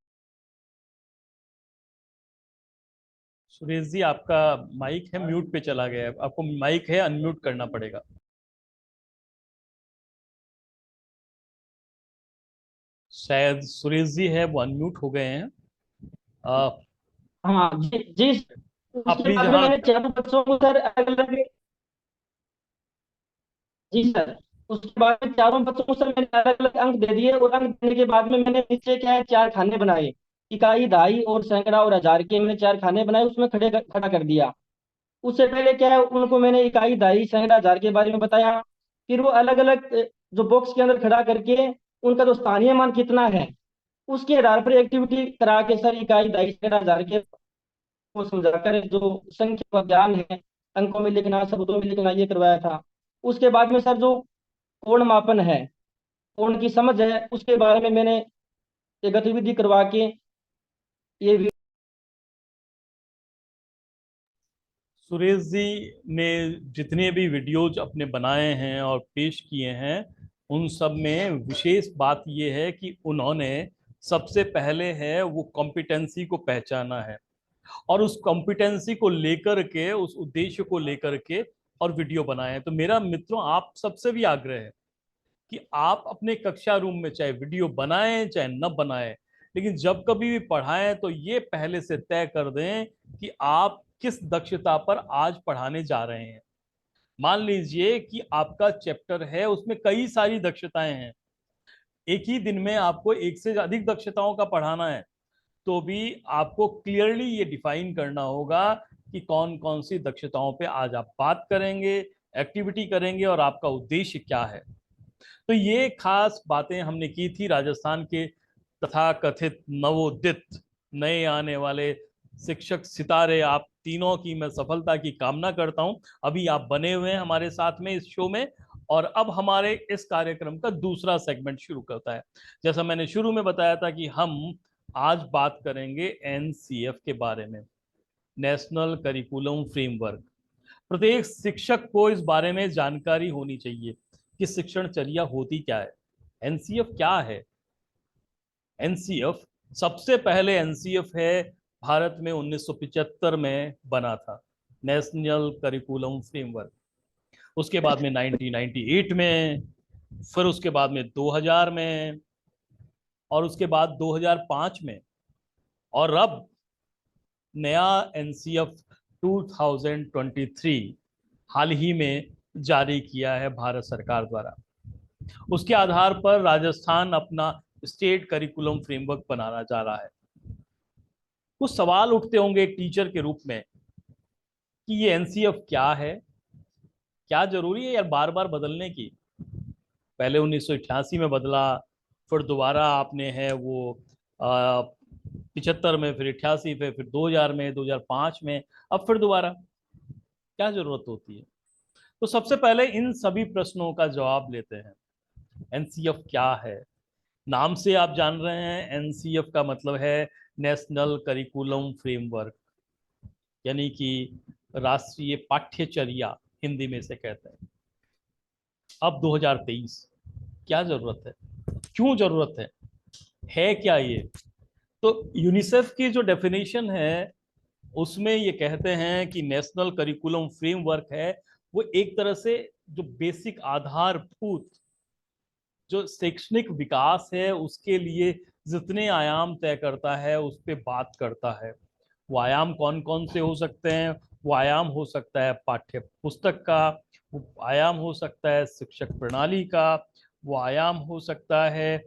सुरेश जी आपका माइक है म्यूट पे चला गया है, आपको माइक है अनम्यूट करना पड़ेगा। शायद सुरेश जी है वो अनम्यूट हो गए हैं। आ, हाँ जी जी। आप उसके प्लीज, बाद में हाँ। मैंने 4 बच्चों को सर अलग अलग, जी सर, उसके बाद में चारों बच्चों को सर मैंने अलग अलग अंक दे दिए और अंक देने के बाद में मैंने नीचे क्या है, 4 खाने बनाए। इकाई, दहाई और सैकड़ा और हजार के मैंने 4 खाने बनाए, उसमें खड़ा कर दिया। उससे पहले क्या है, उनको मैंने इकाई, दहाई, सैकड़ा, हजार के बारे में बताया। फिर वो अलग अलग जो बॉक्स के अंदर खड़ा करके उनका जो स्थानीय मान कितना है, उसके आधार पर एक्टिविटी करा के सर इकाई, दहाई, सैकड़ा, हजार के को समझाकर जो संख्या का ज्ञान है, अंकों में लिखना, शब्दों में लिखना, ये करवाया था। उसके बाद में सर जो कोण मापन है, कोण की समझ है, उसके बारे में मैंने ये गतिविधि करवा के ये सुरेश जी ने जितने भी वीडियोज अपने बनाए हैं और पेश किए हैं, उन सब में विशेष बात यह है कि उन्होंने सबसे पहले है वो कॉम्पिटेंसी को पहचाना है, और उस कॉम्पिटेंसी को लेकर के, उस उद्देश्य को लेकर के और वीडियो बनाए हैं। तो मेरा मित्रों आप सबसे भी आग्रह है कि आप अपने कक्षा रूम में चाहे वीडियो बनाएं चाहे न बनाएं, लेकिन जब कभी भी पढ़ाएं तो ये पहले से तय कर दें कि आप किस दक्षता पर आज पढ़ाने जा रहे हैं। मान लीजिए कि आपका चैप्टर है, उसमें कई सारी दक्षताएं हैं, एक ही दिन में आपको एक से अधिक दक्षताओं का पढ़ाना है, तो भी आपको क्लियरली ये डिफाइन करना होगा कि कौन कौन सी दक्षताओं पे आज आप बात करेंगे, एक्टिविटी करेंगे, और आपका उद्देश्य क्या है। तो ये खास बातें हमने की थी राजस्थान के तथा कथित नवोदित नए आने वाले शिक्षक सितारे। आप तीनों की मैं सफलता की कामना करता हूं। अभी आप बने हुए हैं हमारे साथ में इस शो में, और अब हमारे इस कार्यक्रम का दूसरा सेगमेंट शुरू करता है। जैसा मैंने शुरू में बताया था कि हम आज बात करेंगे एनसीएफ के बारे में, नेशनल करिकुलम फ्रेमवर्क। प्रत्येक शिक्षक को इस बारे में जानकारी होनी चाहिए कि शिक्षणचर्या होती क्या है, एनसीएफ क्या है। एनसीएफ, सबसे पहले एनसीएफ है भारत में 1975 में बना था, नेशनल करिकुलम फ्रेमवर्क। उसके बाद में 1998 में, फिर उसके बाद में 2000 में, और उसके बाद 2005 में, और अब नया एनसीएफ 2023 हाल ही में जारी किया है भारत सरकार द्वारा। उसके आधार पर राजस्थान अपना स्टेट करिकुलम फ्रेमवर्क बनाना जा रहा है। कुछ सवाल उठते होंगे एक टीचर के रूप में कि ये एनसीएफ क्या है, क्या जरूरी है यार बार बार बदलने की। पहले 1988 में बदला, फिर दोबारा आपने है वो 75 में, फिर 88 में, फिर 2000 में, 2005 में, अब फिर दोबारा, क्या जरूरत होती है। तो सबसे पहले इन सभी प्रश्नों का जवाब लेते हैं। एनसीएफ क्या है, नाम से आप जान रहे हैं एनसीएफ का मतलब है नेशनल करिकुलम फ्रेमवर्क, यानी कि राष्ट्रीय पाठ्यचर्या हिंदी में से कहते हैं। अब 2023, क्या जरूरत है, क्यों जरूरत है क्या ये? तो यूनिसेफ की जो डेफिनेशन है उसमें ये कहते हैं कि नेशनल करिकुलम फ्रेमवर्क है वो एक तरह से जो बेसिक आधारभूत जो शैक्षणिक विकास है उसके लिए जितने आयाम तय करता है उस पे बात करता है। वो आयाम कौन कौन से हो सकते हैं? वो आयाम हो सकता है पाठ्य पुस्तक का, वो आयाम हो सकता है शिक्षक प्रणाली का, वो आयाम हो सकता है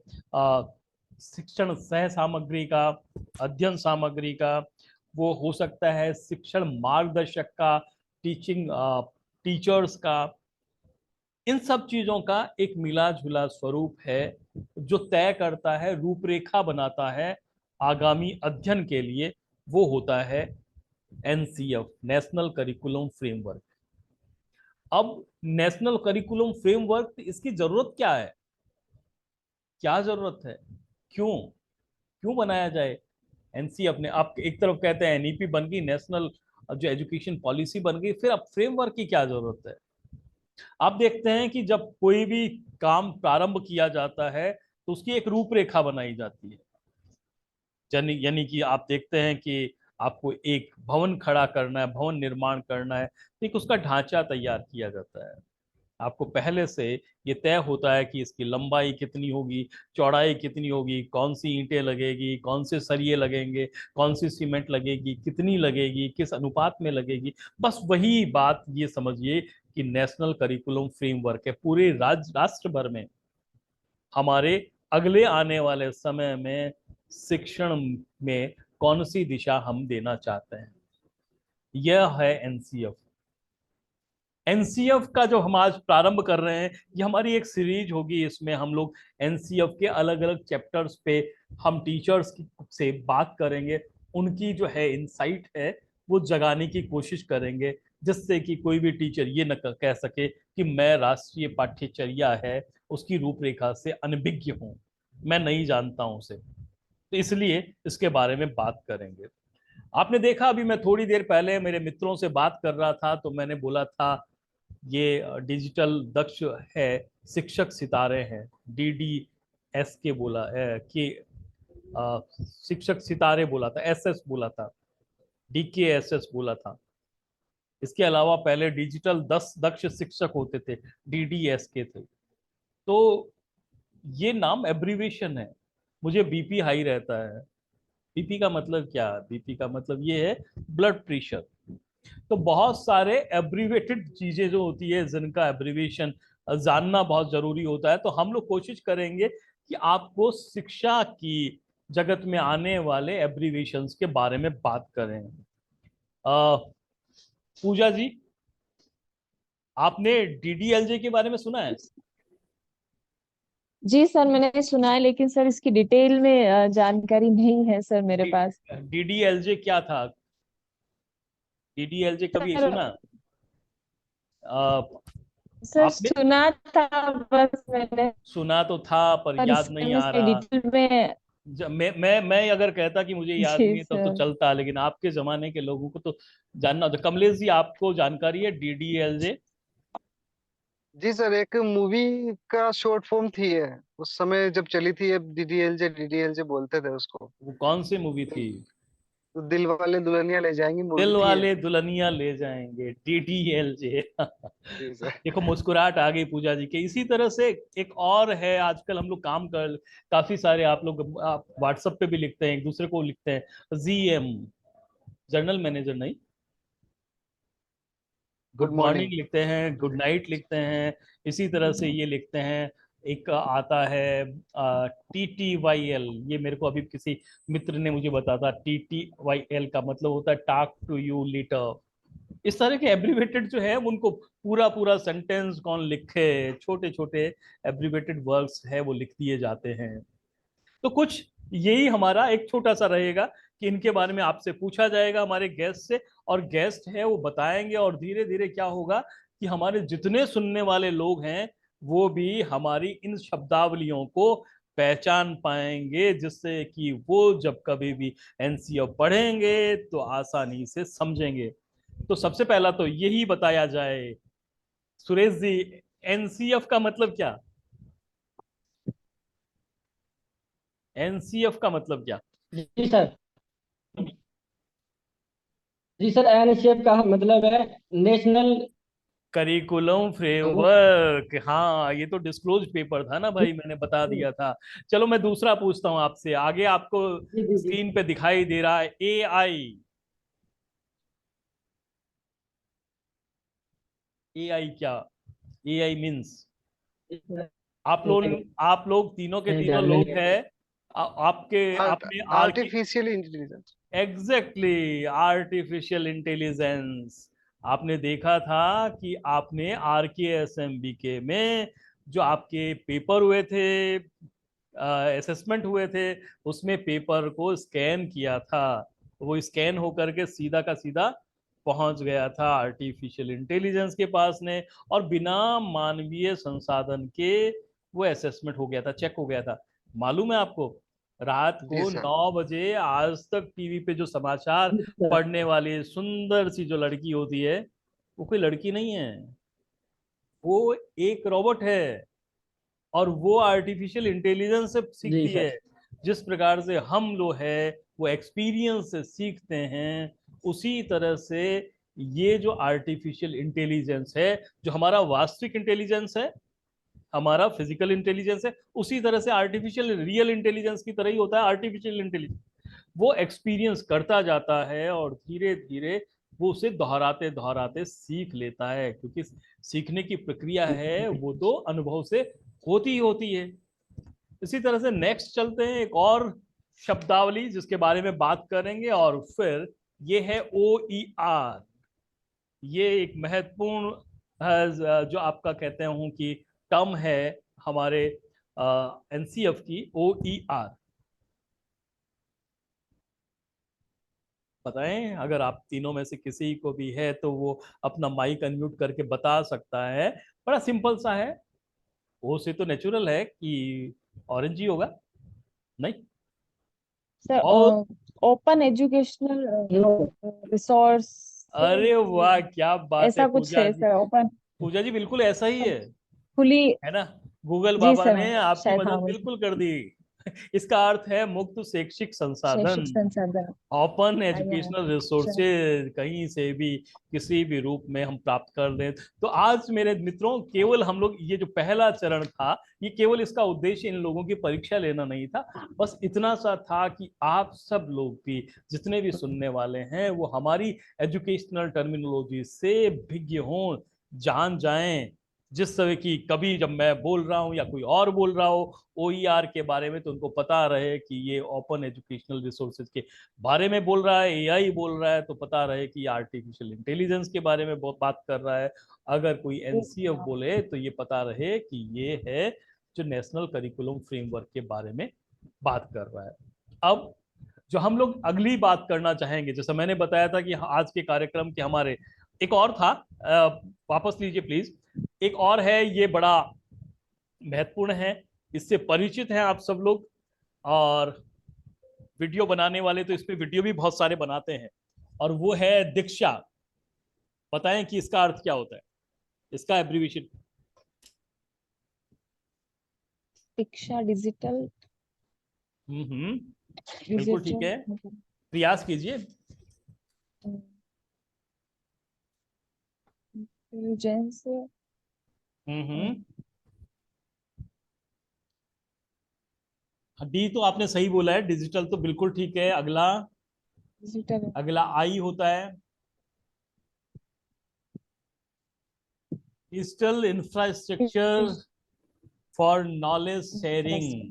शिक्षण सह सामग्री का, अध्ययन सामग्री का, वो हो सकता है शिक्षण मार्गदर्शक का, टीचिंग टीचर्स का। इन सब चीजों का एक मिला जुला स्वरूप है जो तय करता है, रूपरेखा बनाता है आगामी अध्ययन के लिए। वो होता है एनसीएफ, नेशनल करिकुलम फ्रेमवर्क। अब नेशनल करिकुलम फ्रेमवर्क, इसकी जरूरत क्या है, क्या जरूरत है, क्यों क्यों बनाया जाए? एनसीएफ ने, आप एक तरफ कहते हैं एनईपी बन गई, नेशनल जो एजुकेशन पॉलिसी बन गई, फिर अब फ्रेमवर्क की क्या जरूरत है? आप देखते हैं कि जब कोई भी काम प्रारंभ किया जाता है तो उसकी एक रूपरेखा बनाई जाती है। यानी कि आप देखते हैं कि आपको एक भवन खड़ा करना है, भवन निर्माण करना है, तो एक उसका ढांचा तैयार किया जाता है। आपको पहले से ये तय होता है कि इसकी लंबाई कितनी होगी, चौड़ाई कितनी होगी, कौन सी ईंटें लगेगी, कौन से सरिये लगेंगे, कौन सी सीमेंट लगेगी, कितनी लगेगी, किस अनुपात में लगेगी। बस वही बात ये समझिए कि नेशनल करिकुलम फ्रेमवर्क है पूरे राष्ट्र भर में हमारे अगले आने वाले समय में शिक्षण में कौन सी दिशा हम देना चाहते हैं। यह है एनसीएफ। एनसीएफ का जो हम आज प्रारंभ कर रहे हैं, ये हमारी एक सीरीज होगी। इसमें हम लोग एनसीएफ के अलग अलग चैप्टर्स पे हम टीचर्स से बात करेंगे, उनकी जो है इनसाइट है वो जगाने की कोशिश करेंगे, जिससे कि कोई भी टीचर ये न कह सके कि मैं राष्ट्रीय पाठ्यचर्या है उसकी रूपरेखा से अनभिज्ञ हूं, मैं नहीं जानता हूं उसे। तो इसलिए इसके बारे में बात करेंगे। आपने देखा, अभी मैं थोड़ी देर पहले मेरे मित्रों से बात कर रहा था तो मैंने बोला था ये डिजिटल दक्ष है, शिक्षक सितारे हैं, डीडीएस के बोला है कि शिक्षक सितारे बोला था, एसएस बोला था, डीकेएसएस बोला था। इसके अलावा पहले डिजिटल 10 दक्ष शिक्षक होते थे, डीडीएस के थे। तो ये नाम एब्रीविएशन है। मुझे बीपी हाई रहता है। बीपी का मतलब क्या? बीपी का मतलब ये है ब्लड प्रेशर। तो बहुत सारे एब्रीवेटेड चीजें जो होती है जिनका एब्रीविएशन जानना बहुत जरूरी होता है। तो हम लोग कोशिश करेंगे कि आपको शिक्षा की जगत में आने वाले एब्रीविएशंस के बारे में बात करें। पूजा जी, आपने डीडीएलजे के बारे में सुना है? जी सर, मैंने सुना है, लेकिन सर इसकी डिटेल में जानकारी नहीं है सर मेरे पास। डीडीएलजे क्या था? डीडीएलजे कभी सर, सुना? अ, सर आपने सुना था, बस मैंने, सुना तो था पर पर याद इसके नहीं में आ से रहा। डिटेल में। मैं अगर कहता कि मुझे याद जी नहीं है तब तो सर। चलता, लेकिन आपके जमाने के लोगों को तो जानना होता। कमलेश जी, आपको जानकारी है डीडीएलजे? जी सर, एक मूवी का शॉर्ट फॉर्म थी है, उस समय जब चली थी, अब डीडीएलजे बोलते थे उसको। वो कौन सी मूवी थी? तो दिल वाले दुल्हनिया ले जाएंगी मूवी दिल थी है। वाले दुल्हनिया ले जाएंगे, डीडीएलजे। जी सर। देखो मुस्कुराहट आ गई पूजा जी के। इसी तरह से एक और है, आजकल हम लोग काम कर काफी सारे, आप लोग व्हाट्सएप पे भी लिखते हैं, एक दूसरे को लिखते हैं जीएम, जर्नल मैनेजर नहीं, गुड गुड मॉर्निंग। मॉर्निंग लिखते हैं, गुड नाइट लिखते हैं। इसी तरह से ये लिखते हैं। एक आता है TTYL, ये मेरे को अभी किसी मित्र ने मुझे बताया था। TTYL का मतलब होता है टॉक टू यू लेटर। इस तरह के एब्रीवेटेड जो है उनको पूरा पूरा सेंटेंस कौन लिखे, छोटे छोटे एब्रीवेटेड वर्ड्स है वो लिख दिए जाते हैं। तो कुछ यही हमारा एक छोटा सा रहेगा कि इनके बारे में आपसे पूछा जाएगा हमारे गेस्ट से, और गेस्ट है वो बताएंगे, और धीरे धीरे क्या होगा कि हमारे जितने सुनने वाले लोग हैं वो भी हमारी इन शब्दावलियों को पहचान पाएंगे, जिससे कि वो जब कभी भी एनसीएफ पढ़ेंगे तो आसानी से समझेंगे। तो सबसे पहला तो यही बताया जाए, सुरेश जी, एनसीएफ का मतलब क्या? एनसीएफ का मतलब क्या? जी सर। जी सर, एनएसएफ का मतलब है नेशनल। Curriculum framework. हाँ, ये तो डिस्क्लोज पेपर था ना भाई, मैंने बता दिया था। चलो मैं दूसरा पूछता हूँ आपसे। आगे आपको जी जी जी स्क्रीन पे दिखाई दे रहा है एआई। एआई क्या? एआई मीन्स, जी सर, आप लोग तीनों के मैंने तीनों ध्यान में लोग नहीं हैं। आया। आपके आपने Archie artificial intelligence. Exactly, artificial intelligence. आपने देखा था कि आपने RKSMBK में जो आपके पेपर हुए थे, असेसमेंट हुए थे, उसमें पेपर को स्कैन किया था। वो स्कैन होकर के सीधा का सीधा पहुंच गया था आर्टिफिशियल इंटेलिजेंस के पास ने, और बिना मानवीय संसाधन के वो असेसमेंट हो गया था, चेक हो गया था। मालूम है आपको, रात जी को सर। 9 बजे आज तक टीवी पे जो समाचार जी सर। पढ़ने वाली सुंदर सी जो लड़की होती है, वो कोई लड़की नहीं है, वो एक रोबोट है। और वो आर्टिफिशियल इंटेलिजेंस से जी सीखती है। सर। जिस प्रकार से हम लोग है वो एक्सपीरियंस से सीखते हैं, उसी तरह से ये जो आर्टिफिशियल इंटेलिजेंस है, जो हमारा वास्तविक इंटेलिजेंस है, हमारा फिजिकल इंटेलिजेंस है, उसी तरह से आर्टिफिशियल रियल इंटेलिजेंस की तरह ही होता है आर्टिफिशियल इंटेलिजेंस। वो एक्सपीरियंस करता जाता है और धीरे धीरे वो उसे दोहराते दोहराते सीख लेता है, क्योंकि सीखने की प्रक्रिया है वो तो अनुभव से होती ही होती है। इसी तरह से नेक्स्ट चलते हैं, एक और शब्दावली जिसके बारे में बात करेंगे, और फिर ये है OER। ये एक महत्वपूर्ण जो आपका कहते हूं कि टर्म है हमारे एनसीएफ की, OER। बताएं, अगर आप तीनों में से किसी को भी है तो वो अपना माइक अनम्यूट करके बता सकता है। बड़ा सिंपल सा है। ओ से तो नेचुरल है कि ऑरेंज ही होगा, नहीं? सर और ओपन एजुकेशनल नो। रिसोर्स, अरे वाह, क्या बात है ऐसा कुछ पूजा है जी। सर, ओपन पूजा जी बिल्कुल ऐसा ही खुली। है ना? गूगल जी बाबा सर, ने आपकी शायद हाँ मदद वही बिल्कुल कर दी। इसका अर्थ है मुक्त शैक्षिक संसाधन, शैक्षिक संसाधन। ओपन आया एजुकेशनल अच्छा। रिसोर्सेज, कहीं से भी किसी भी रूप में हम प्राप्त कर लें। तो आज मेरे मित्रों, केवल हम लोग ये जो पहला चरण था, ये केवल इसका उद्देश्य इन लोगों की परीक्षा लेना नहीं था, बस इतना सा था कि आप सब लोग भी, जितने भी सुनने वाले हैं, वो हमारी एजुकेशनल टर्मिनोलॉजी से भिज्ञ हों, जान जाएं। जिस तरह की कभी जब मैं बोल रहा हूं या कोई और बोल रहा हो OER के बारे में, तो उनको पता रहे कि ये ओपन एजुकेशनल रिसोर्सेज के बारे में बोल रहा है, AI बोल रहा है, तो पता रहे कि ये आर्टिफिशियल इंटेलिजेंस के बारे में बहुत बात कर रहा है। अगर कोई NCF बोले तो ये पता रहे कि ये है जो नेशनल करिकुलम फ्रेमवर्क के बारे में बात कर रहा है। अब जो हम लोग अगली बात करना चाहेंगे, जैसा मैंने बताया था कि आज के कार्यक्रम के हमारे एक और था, वापस लीजिए प्लीज। एक और है, ये बड़ा महत्वपूर्ण है, इससे परिचित हैं आप सब लोग। और वीडियो बनाने वाले तो इसमें वीडियो भी बहुत सारे बनाते हैं, और वो है दीक्षा। बताएं कि इसका अर्थ क्या होता है, इसका एब्रीविएशन। शिक्षा डिजिटल, बिल्कुल ठीक डिजिटल है, मतलब प्रयास कीजिए। इंटेलिजेंस। हम्म। डी तो आपने सही बोला है, डिजिटल तो बिल्कुल ठीक है। अगला, डिजिटल अगला आई होता है digital infrastructure for knowledge sharing.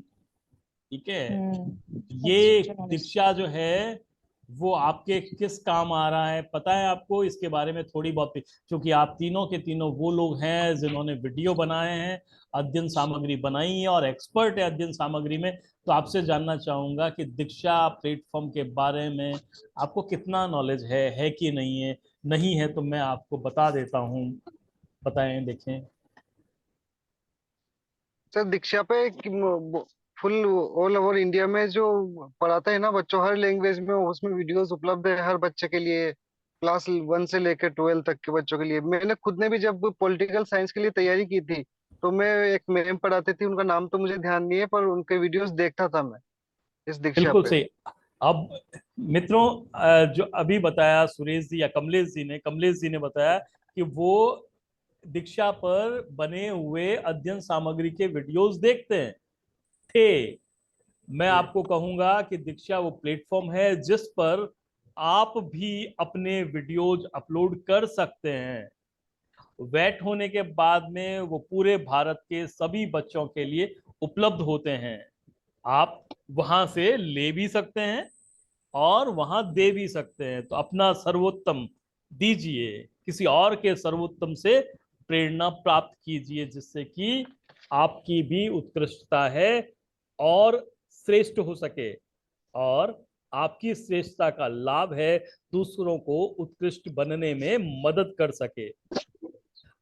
ठीक है, ये इंफ्रास्ट्रक्चर नॉलेज। दीक्षा जो है वो आपके किस काम आ रहा है, पता है आपको इसके बारे में थोड़ी बहुत? क्योंकि आप तीनों के तीनों वो लोग हैं जिन्होंने वीडियो बनाए हैं, अध्ययन सामग्री बनाई है और एक्सपर्ट है अध्ययन सामग्री में। तो आपसे जानना चाहूंगा कि दीक्षा प्लेटफॉर्म के बारे में आपको कितना नॉलेज है कि नहीं है? नहीं है तो मैं आपको बता देता हूँ, बताएं, देखें। सर दीक्षा पे फुल ऑल ओवर इंडिया में जो पढ़ाते हैं ना बच्चों, हर लैंग्वेज में उसमें वीडियोस उपलब्ध है हर बच्चे के लिए, क्लास 1 से लेकर 12 तक के बच्चों के लिए। मैंने खुद ने भी जब पॉलिटिकल साइंस के लिए तैयारी की थी, तो मैं एक मैम पढ़ाती थी, उनका नाम तो मुझे ध्यान नहीं है, पर उनके वीडियोस देखता था मैं इस दीक्षा बिल्कुल पे। सही। अब मित्रों, जो अभी बताया सुरेश जी या कमलेश जी ने बताया कि वो दीक्षा पर बने हुए अध्ययन सामग्री के वीडियोस देखते हैं थे। मैं आपको कहूंगा कि दीक्षा वो प्लेटफॉर्म है जिस पर आप भी अपने वीडियोज अपलोड कर सकते हैं। वेट होने के बाद में वो पूरे भारत के सभी बच्चों के लिए उपलब्ध होते हैं। आप वहां से ले भी सकते हैं और वहां दे भी सकते हैं। तो अपना सर्वोत्तम दीजिए, किसी और के सर्वोत्तम से प्रेरणा प्राप्त कीजिए, जिससे कि आपकी भी उत्कृष्टता है और श्रेष्ठ हो सके, और आपकी श्रेष्ठता का लाभ है दूसरों को उत्कृष्ट बनने में मदद कर सके।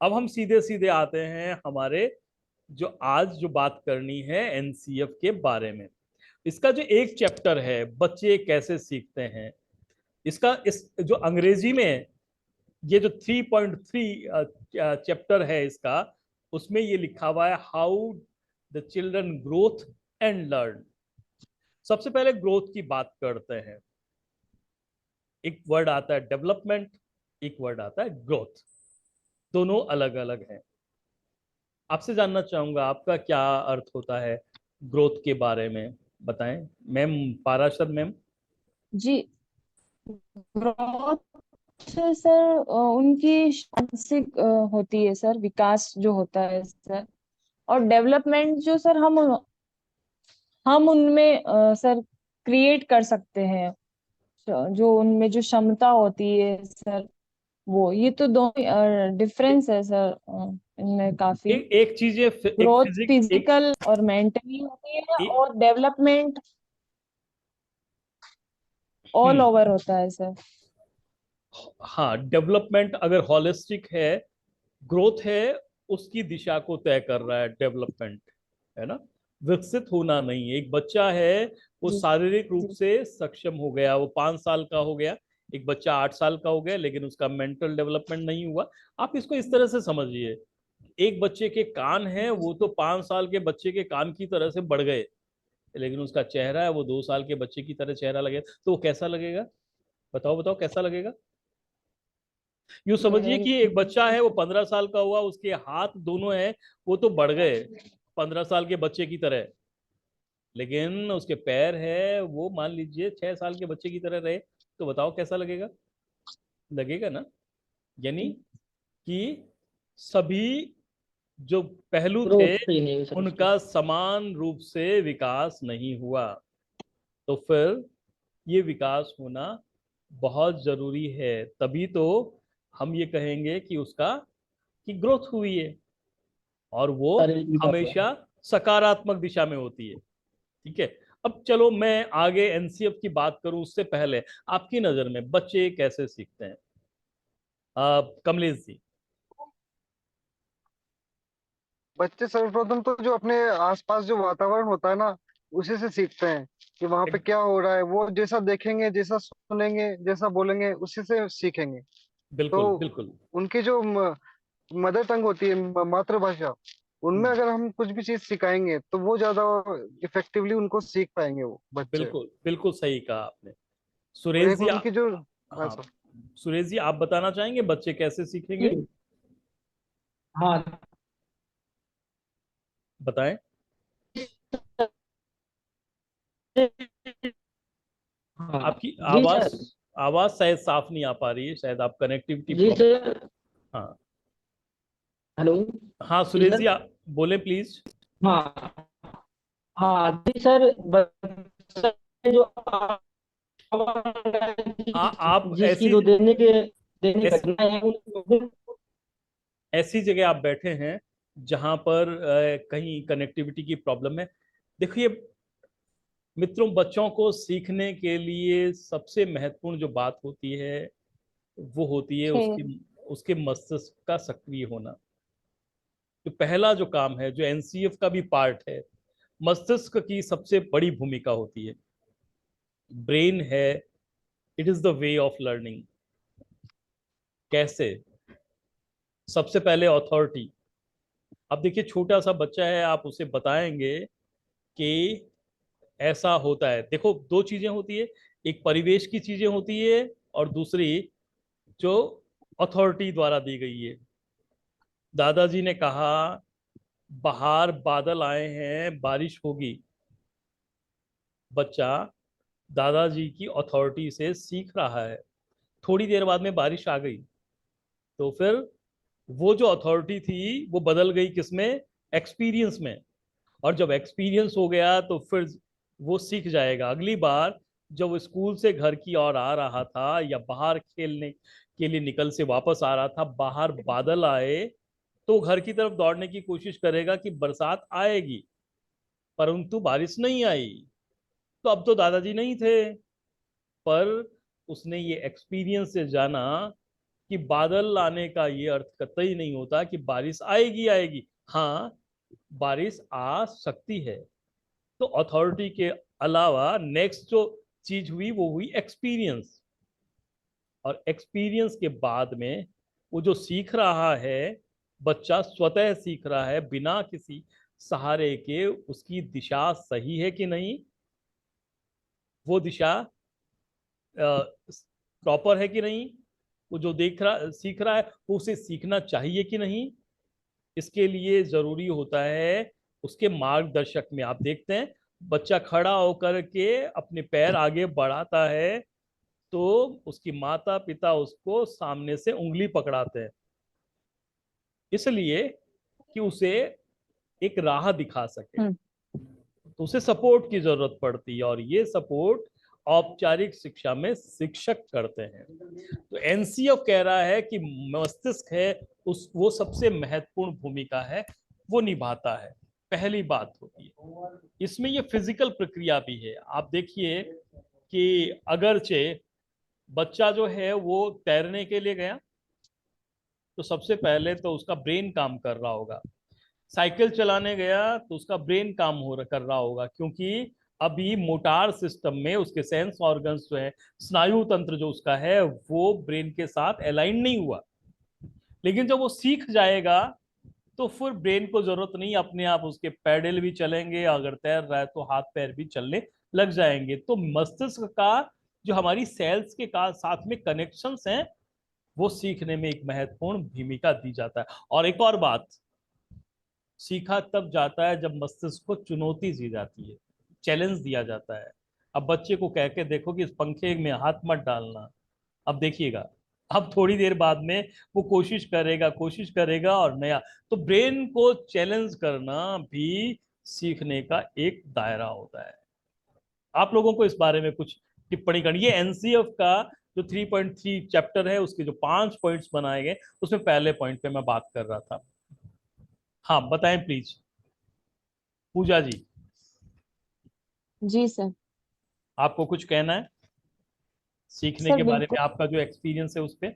अब हम सीधे सीधे आते हैं हमारे जो आज जो बात करनी है एनसीएफ के बारे में। इसका जो एक चैप्टर है बच्चे कैसे सीखते हैं, इसका इस जो अंग्रेजी में ये जो 3.3 चैप्टर है इसका, उसमें ये लिखा हुआ है how the children growth and learn. सबसे पहले ग्रोथ की बात करते हैं। एक वर्ड आता है डेवलपमेंट, एक वर्ड आता है ग्रोथ, दोनों अलग अलग हैं। आपसे जानना चाहूंगा आपका क्या अर्थ होता है ग्रोथ के बारे में, बताएं मैम, पाराशर मैम। जी, ग्रोथ सर उनकी मानसिक होती है सर, विकास जो होता है सर। और डेवलपमेंट जो सर हम उनमें सर क्रिएट कर सकते हैं, जो उनमें जो क्षमता होती है सर, वो ये तो दोनों डिफरेंस है सर इनमें काफी। एक चीज ये एक ग्रोथ फिजिक एक, फिजिकल और मेंटली होती है, एक और डेवलपमेंट ऑल हम्म ओवर होता है सर। हाँ, डेवलपमेंट अगर हॉलिस्टिक है, ग्रोथ है उसकी दिशा को तय कर रहा है डेवलपमेंट, है ना। विकसित होना नहीं है। एक बच्चा है वो जी शारीरिक रूप जी से सक्षम हो गया, वो 5 साल का हो गया, एक बच्चा 8 साल का हो गया, लेकिन उसका मेंटल डेवलपमेंट नहीं हुआ। आप इसको इस तरह से समझिए, एक बच्चे के कान हैं, वो तो 5 साल के बच्चे के कान की तरह से बढ़ गए, लेकिन उसका चेहरा है वो 2 साल के बच्चे की तरह चेहरा लगे, तो वो कैसा लगेगा? बताओ बताओ कैसा लगेगा? यूं समझिए कि एक बच्चा है वो 15 साल का हुआ, उसके हाथ दोनों हैं वो तो बढ़ गए 15 साल के बच्चे की तरह, लेकिन उसके पैर है वो मान लीजिए 6 साल के बच्चे की तरह रहे, तो बताओ कैसा लगेगा? लगेगा ना। यानी कि सभी जो पहलू थे ग्रोथ सही नहीं हुई सर उसकी। उनका समान रूप से विकास नहीं हुआ। तो फिर ये विकास होना बहुत जरूरी है, तभी तो हम ये कहेंगे कि उसका की ग्रोथ हुई है, और वो शारीरिक विकास हुआ। हमेशा सकारात्मक दिशा में होती है। ठीक है। अब चलो मैं आगे एनसीएफ की बात करूं उससे पहले आपकी नजर में बच्चे कैसे सीखते हैं? कमलेश जी। बच्चे सर्वप्रथम तो जो अपने आसपास जो वातावरण होता है ना, उसी से सीखते हैं कि वहां पे एक- क्या हो रहा है। वो जैसा देखेंगे, जैसा सुनेंगे, जैसा बोलेंगे, उसी से सीखेंगे। तो बिल्कुल बिल्कुल उनकी जो मदर टंग होती है, मातृभाषा, उनमें अगर हम कुछ भी चीज सिखाएंगे तो वो ज्यादा इफेक्टिवली उनको सीख पाएंगे वो बच्चे। बिल्कुल बिल्कुल सही कहा आपने। और सुरेश एक जी उनकी जो, हाँ हाँ, सर। सुरेश जी आप बताना चाहेंगे बच्चे कैसे सीखेंगे? जी हाँ। बताएं। हाँ आपकी जी आवाज सर। आवाज शायद साफ नहीं आ पा रही है, शायद आप कनेक्टिविटी जी प्रॉब्लम। सर। हाँ। हेलो। हाँ जी सुरेश जी सर। आप बोले प्लीज। हाँ हाँ जी सर। बच्चे जो आप जिसकी ऐसी जो देने ऐसी घटना है ऐसी जगह आप बैठे हैं जहां पर कहीं कनेक्टिविटी की प्रॉब्लम है। देखिए मित्रों, बच्चों को सीखने के लिए सबसे महत्वपूर्ण जो बात होती है वो होती है उसकी खेल। उसके मस्तिष्क का सक्रिय होना। तो पहला जो काम है जो एनसीएफ का भी पार्ट है, मस्तिष्क की सबसे बड़ी भूमिका होती है। ब्रेन है, it is the way of learning. कैसे? सबसे पहले अथॉरिटी। अब देखिए, छोटा सा बच्चा है, आप उसे बताएंगे कि ऐसा होता है। देखो, दो चीजें होती है, एक परिवेश की चीजें होती है और दूसरी जो अथॉरिटी द्वारा दी गई है। दादाजी ने कहा बाहर बादल आए हैं, बारिश होगी। बच्चा दादाजी की अथॉरिटी से सीख रहा है। थोड़ी देर बाद में बारिश आ गई, तो फिर वो जो अथॉरिटी थी वो बदल गई किसमें? एक्सपीरियंस में। और जब एक्सपीरियंस हो गया तो फिर वो सीख जाएगा। अगली बार जब वो स्कूल से घर की ओर आ रहा था या बाहर खेलने के लिए निकल से वापस आ रहा था, बाहर बादल आए, तो घर की तरफ दौड़ने की कोशिश करेगा कि बरसात आएगी, परंतु बारिश नहीं आई। तो अब तो दादाजी नहीं थे, पर उसने ये एक्सपीरियंस से जाना कि बादल आने का ये अर्थ कतई नहीं होता कि बारिश आएगी आएगी। हाँ, बारिश आ सकती है। तो अथॉरिटी के अलावा नेक्स्ट जो चीज हुई वो हुई एक्सपीरियंस। और एक्सपीरियंस के बाद में वो जो सीख रहा है, बच्चा स्वतः सीख रहा है बिना किसी सहारे के, उसकी दिशा सही है कि नहीं, वो दिशा प्रॉपर है कि नहीं, वो जो देख रहा सीख रहा है वो उसे सीखना चाहिए कि नहीं, इसके लिए जरूरी होता है उसके मार्गदर्शक में। आप देखते हैं बच्चा खड़ा होकर के अपने पैर आगे बढ़ाता है, तो उसकी माता पिता उसको सामने से उंगली पकड़ाते हैं, इसलिए कि उसे एक राह दिखा सके। हम्म। तो उसे सपोर्ट की जरूरत पड़ती है, और ये सपोर्ट औपचारिक शिक्षा में शिक्षक करते हैं। तो एनसीएफ कह रहा है कि मस्तिष्क है, उस वो सबसे महत्वपूर्ण भूमिका है, वो निभाता है। पहली बात होती है इसमें ये फिजिकल प्रक्रिया भी है। आप देखिए कि अगरचे बच्चा जो है वो तैरने के लिए गया, तो सबसे पहले तो उसका ब्रेन काम कर रहा होगा। साइकिल चलाने गया तो उसका ब्रेन काम कर रहा होगा, क्योंकि अभी मोटार सिस्टम में उसके सेंस ऑर्गन्स जो है, स्नायु तंत्र जो उसका है, वो ब्रेन के साथ अलाइन नहीं हुआ। लेकिन जब वो सीख जाएगा तो फिर ब्रेन को जरूरत नहीं, अपने आप उसके पैडल भी चलेंगे, अगर तैर रहा है तो हाथ पैर भी चलने लग जाएंगे। तो मस्तिष्क का जो हमारी सेल्स के साथ में कनेक्शंस हैं, वो सीखने में एक महत्वपूर्ण भूमिका दी जाता है। और एक और बात, सीखा तब जाता है जब मस्तिष्क को चुनौती दी जाती है, चैलेंज दिया जाता है। अब बच्चे को कह के देखो कि इस पंखे में हाथ मत डालना, अब देखिएगा, अब थोड़ी देर बाद में वो कोशिश करेगा और नया। तो ब्रेन को चैलेंज करना भी सीखने का एक दायरा होता है। आप लोगों को इस बारे में कुछ टिप्पणी करनी? ये एनसीएफ का जो 3.3 चैप्टर है, उसके जो 5 पॉइंट्स बनाए गए, उसमें पहले पॉइंट पे मैं बात कर रहा था। हाँ, बताएं please Puja ji, ji sir. आपको कुछ कहना है सीखने सर के बारे बिल्कुल। में? आपका जो एक्सपीरियंस है उस पे।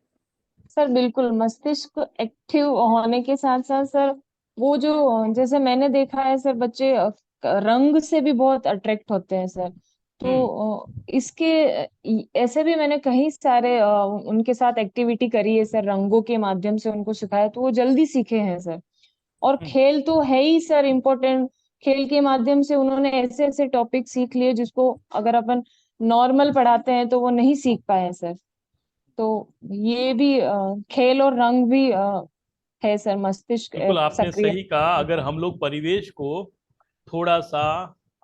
सर बिल्कुल, मस्तिष्क एक्टिव होने के साथ साथ सर, वो जो जैसे मैंने देखा है सर, बच्चे रंग से भी बहुत अट्रैक्ट होते हैं सर। तो हम्म। इसके ऐसे भी मैंने कई सारे उनके साथ एक्टिविटी करी है सर, रंगों के माध्यम से उनको सिखाया, तो वो जल्दी सीखे हैं सर। और हम्म। खेल तो है ही सर इम्पोर्टेंट। खेल के माध्यम से उन्होंने ऐसे ऐसे टॉपिक सीख लिए जिसको अगर अपन नॉर्मल पढ़ाते हैं तो वो नहीं सीख पाए सर। तो ये भी खेल और रंग भी है सर, मस्तिष्क बिल्कुल आपने सक्रिय। सही कहा। अगर हम लोग परिवेश को थोड़ा सा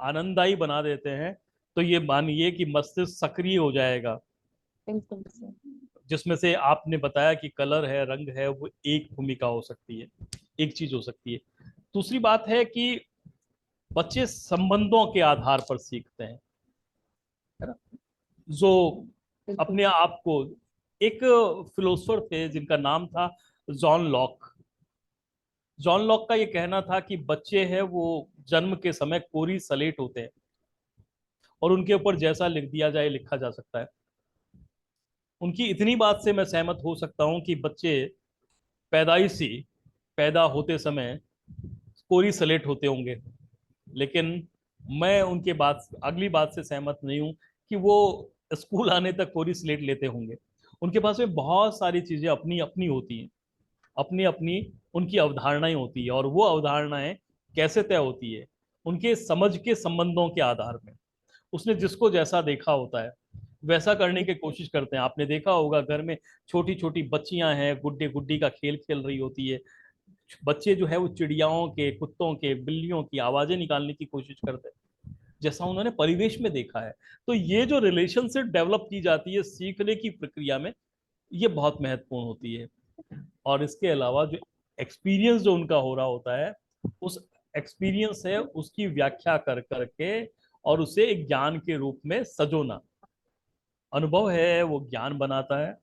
आनंददायी बना देते हैं, तो ये मानिए कि मस्तिष्क सक्रिय हो जाएगा। बिल्कुल सर। जिसमें से आपने बताया कि कलर है, रंग है, वो एक भूमिका हो सकती है, एक चीज हो सकती है। दूसरी बात है कि बच्चे संबंधों के आधार पर सीखते हैं, है ना? जो बिल्कुल। अपने आप को, एक फिलोसोफर थे जिनका नाम था जॉन लॉक। जॉन लॉक का ये कहना था कि बच्चे हैं वो जन्म के समय कोरी सलेट होते हैं, और उनके ऊपर जैसा लिख दिया जाए लिखा जा सकता है। उनकी इतनी बात से मैं सहमत हो सकता हूं कि बच्चे पैदाइशी पैदा होते समय कोरी सलेट होते होंगे, लेकिन मैं उनके बात अगली बात से सहमत नहीं हूं कि वो स्कूल आने तक कोरी स्लेट लेते होंगे। उनके पास में बहुत सारी चीजें अपनी अपनी होती हैं, अपनी अपनी उनकी अवधारणाएं होती है, और वो अवधारणाएं कैसे तय होती है? उनके समझ के संबंधों के आधार में। उसने जिसको जैसा देखा होता है वैसा करने की कोशिश करते हैं। आपने देखा होगा घर में छोटी छोटी बच्चियां हैं, गुड्डे गुड्डी का खेल खेल रही होती है, बच्चे जो है वो चिड़ियाओं के, कुत्तों के, बिल्लियों की आवाजें निकालने की कोशिश करते हैं, जैसा उन्होंने परिवेश में देखा है। तो ये जो रिलेशनशिप डेवलप की जाती है सीखने की प्रक्रिया में, ये बहुत महत्वपूर्ण होती है। और इसके अलावा जो एक्सपीरियंस जो उनका हो रहा होता है, उस एक्सपीरियंस है उसकी व्याख्या कर करके और उसे एक ज्ञान के रूप में सजोना। अनुभव है वो ज्ञान बनाता है,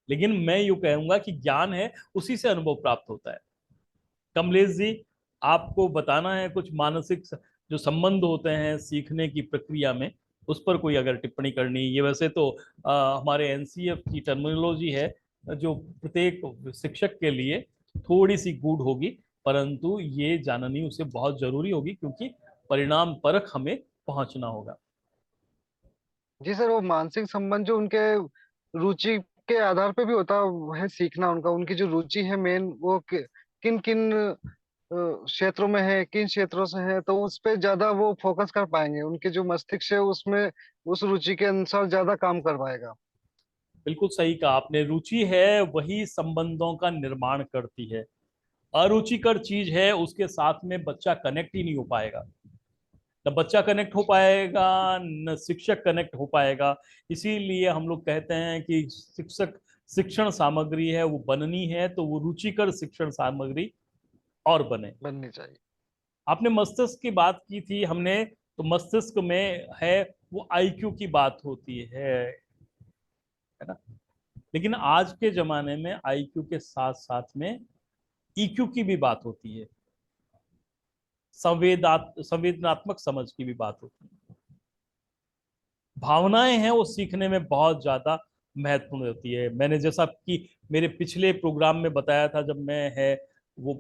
लेकिन मैं यूं कहूंगा कि ज्ञान है उसी से अनुभव प्राप्त होता है। कमलेश जी, आपको बताना है कुछ मानसिक जो संबंध होते हैं सीखने की प्रक्रिया में, उस पर कोई अगर टिप्पणी करनी। ये वैसे तो हमारे एनसीएफ की टर्मिनोलॉजी है जो प्रत्येक शिक्षक के लिए थोड़ी सी गूढ़ होगी, परंतु ये जाननी उसे बहुत जरूरी होगी, क्योंकि परिणाम परख हमें पहुंचना होगा। जी सर, वो मानसिक संबंध जो उनके रुचि के आधार पे भी होता है सीखना उनका। उनकी जो रुचि है मेन, वो किन किन क्षेत्रों में है, किन क्षेत्रों से है, तो उस पे ज्यादा वो फोकस कर पाएंगे। उनके जो मस्तिष्क है उसमें उस रुचि के अनुसार ज्यादा काम कर पाएगा। बिल्कुल सही कहा आपने, रुचि है वही संबंधों का निर्माण करती है। अरुचिकर चीज है उसके साथ में बच्चा कनेक्ट ही नहीं हो पाएगा, न बच्चा कनेक्ट हो पाएगा न शिक्षक कनेक्ट हो पाएगा। इसीलिए हम लोग कहते हैं कि शिक्षक शिक्षण सामग्री है वो बननी है तो वो रुचिकर शिक्षण सामग्री और बने। बननी चाहिए। आपने मस्तिष्क की बात की थी हमने, तो मस्तिष्क में है वो आईक्यू की बात होती है ना। लेकिन आज के जमाने में आईक्यू के साथ साथ में ईक्यू की भी बात होती है, संवेदनात्मक समझ की भी बात होती है। भावनाएं हैं वो सीखने में बहुत ज्यादा महत्वपूर्ण होती है। मैंने जैसा कि मेरे पिछले प्रोग्राम में बताया था, जब मैं है वो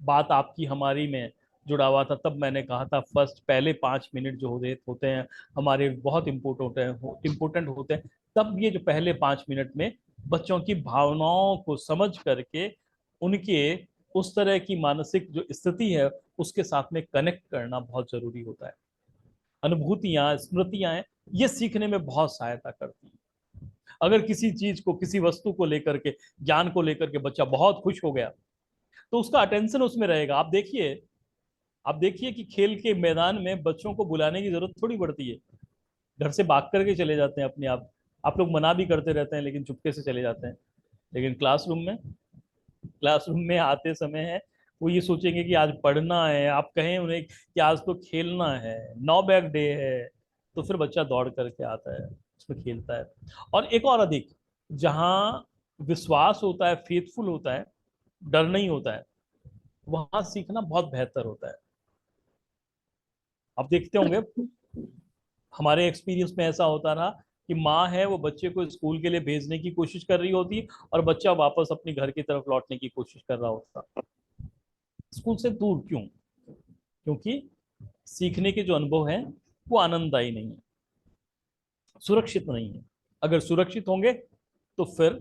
बात आपकी हमारी में जुड़ा हुआ था, तब मैंने कहा था फर्स्ट पहले 5 मिनट जो होते हैं हमारे बहुत इम्पोर्टेंट होते हैं। तब ये जो पहले 5 मिनट में बच्चों की भावनाओं को समझ करके उनके उस तरह की मानसिक जो स्थिति है उसके साथ में कनेक्ट करना बहुत जरूरी होता है। अनुभूतियां, स्मृतियां हैं, ये सीखने में बहुत सहायता करती हैं। अगर किसी चीज को, किसी वस्तु को लेकर के, ज्ञान को लेकर के बच्चा बहुत खुश हो गया तो उसका अटेंशन उसमें रहेगा। आप देखिए कि खेल के मैदान में बच्चों को बुलाने की जरूरत थोड़ी पड़ती है, घर से भाग करके चले जाते हैं अपने आप लोग मना भी करते रहते हैं लेकिन चुपके से चले जाते हैं। लेकिन क्लासरूम में आते समय है वो ये सोचेंगे कि आज पढ़ना है। आप कहें उन्हें कि आज तो खेलना है, नो बैग डे है, तो फिर बच्चा दौड़ करके आता है, उसमें खेलता है। और एक और अधिक, जहाँ विश्वास होता है, फेथफुल होता है, डर नहीं होता है, वहां सीखना बहुत बेहतर होता है। आप देखते होंगे हमारे एक्सपीरियंस में ऐसा होता रहा कि माँ है वो बच्चे को स्कूल के लिए भेजने की कोशिश कर रही होती है और बच्चा वापस अपने घर की तरफ लौटने की कोशिश कर रहा होता। स्कूल से दूर क्यों? क्योंकि सीखने के जो अनुभव हैं वो आनंददायी नहीं है, सुरक्षित नहीं है। अगर सुरक्षित होंगे तो फिर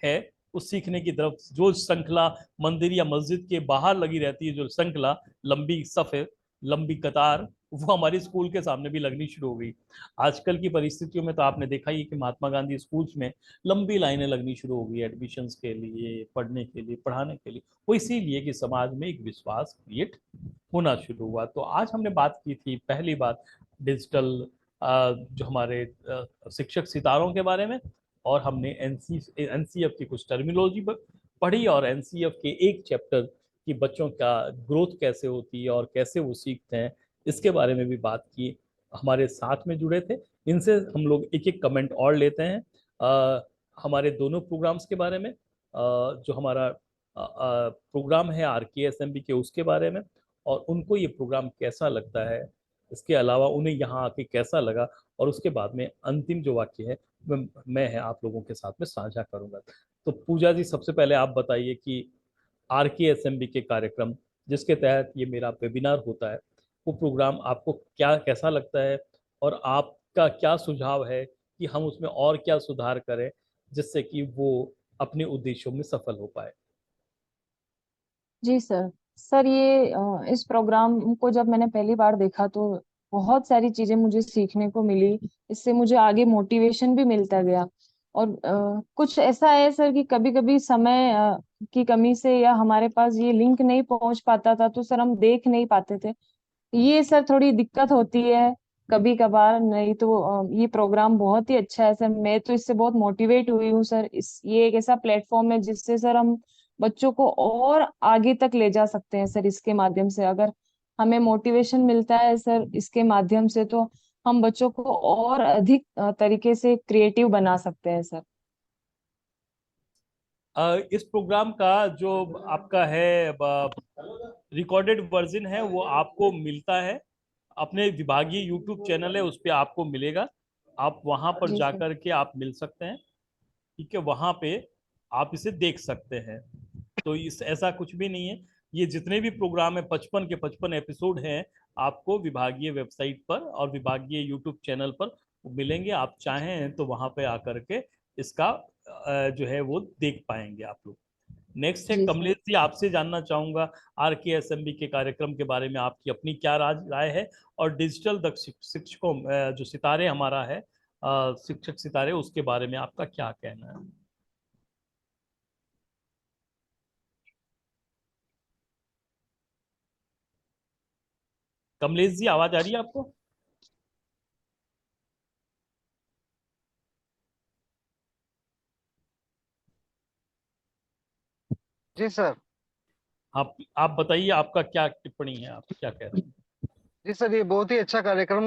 है उस सीखने की तरफ जो श्रृंखला मंदिर या मस्जिद के बाहर लगी रहती है, जो श्रृंखला, लंबी सफे, लंबी कतार, वो हमारी स्कूल के सामने भी लगनी शुरू हो गई। आजकल की परिस्थितियों में तो आपने देखा ही कि महात्मा गांधी स्कूल्स में लंबी लाइनें लगनी शुरू हो गई एडमिशन्स के लिए, पढ़ने के लिए, पढ़ाने के लिए। वो इसीलिए कि समाज में एक विश्वास क्रिएट होना शुरू हुआ। तो आज हमने बात की थी पहली बात डिजिटल जो हमारे शिक्षक सितारों के बारे में, और हमने एनसीएफ की कुछ टर्मिनोलॉजी पढ़ी और एनसीएफ के एक चैप्टर कि बच्चों का ग्रोथ कैसे होती है और कैसे वो सीखते हैं, इसके बारे में भी बात की। हमारे साथ में जुड़े थे, इनसे हम लोग एक एक कमेंट और लेते हैं हमारे दोनों प्रोग्राम्स के बारे में, जो हमारा प्रोग्राम है RKSMB के, उसके बारे में, और उनको ये प्रोग्राम कैसा लगता है, इसके अलावा उन्हें यहाँ आके कैसा लगा, और उसके बाद में अंतिम जो वाक्य है मैं है आप लोगों के साथ में साझा करूंगा। तो पूजा जी, सबसे पहले आप बताइए कि RKSMB के कार्यक्रम जिसके तहत ये मेरा वेबिनार होता है, वो प्रोग्राम आपको क्या कैसा लगता है और आपका क्या सुझाव है कि हम उसमें और क्या सुधार करें जिससे कि वो अपने उद्देश्यों में सफल हो पाए। जी सर। सर ये इस प्रोग्राम को जब मैंने पहली बार देखा तो बहुत सारी चीजें मुझे सीखने को मिली। इससे मुझे आगे मोटिवेशन भी मिलता गया। और कुछ ऐसा है सर कि कभी कभी समय की कमी से या हमारे पास ये लिंक नहीं पहुंच पाता था तो सर हम देख नहीं पाते थे। ये सर थोड़ी दिक्कत होती है कभी कभार। नहीं तो ये प्रोग्राम बहुत ही अच्छा है सर। मैं तो इससे बहुत मोटिवेट हुई हूँ सर। ये एक ऐसा प्लेटफॉर्म है जिससे सर हम बच्चों को और आगे तक ले जा सकते हैं सर। इसके माध्यम से अगर हमें मोटिवेशन मिलता है सर इसके माध्यम से तो हम बच्चों को और अधिक तरीके से क्रिएटिव बना सकते हैं सर। इस प्रोग्राम का जो आपका है रिकॉर्डेड वर्जन है वो आपको मिलता है, अपने विभागीय यूट्यूब चैनल है उस पर आपको मिलेगा। आप वहां पर जी सर। जाकर के आप मिल सकते हैं, ठीक है, वहां पे आप इसे देख सकते हैं। तो इस ऐसा कुछ भी नहीं है, ये जितने भी प्रोग्राम है 55 के 55 एपिसोड हैं, आपको विभागीय वेबसाइट पर और विभागीय यूट्यूब चैनल पर मिलेंगे। आप चाहें तो वहां पे आकर के इसका जो है वो देख पाएंगे आप लोग। नेक्स्ट है जी सर। कमलेश जी, आपसे जानना चाहूंगा RKSMB के कार्यक्रम के बारे में आपकी अपनी क्या राय है, और डिजिटल दक्ष शिक्षकों जो सितारे हमारा है शिक्षक सितारे, उसके बारे में आपका क्या कहना है। कमलेश जी आवाज आ रही है आपको? जी सर। आप बताइए, आपका क्या टिप्पणी है, आप क्या कह रहे हैं। जी सर, ये बहुत ही अच्छा कार्यक्रम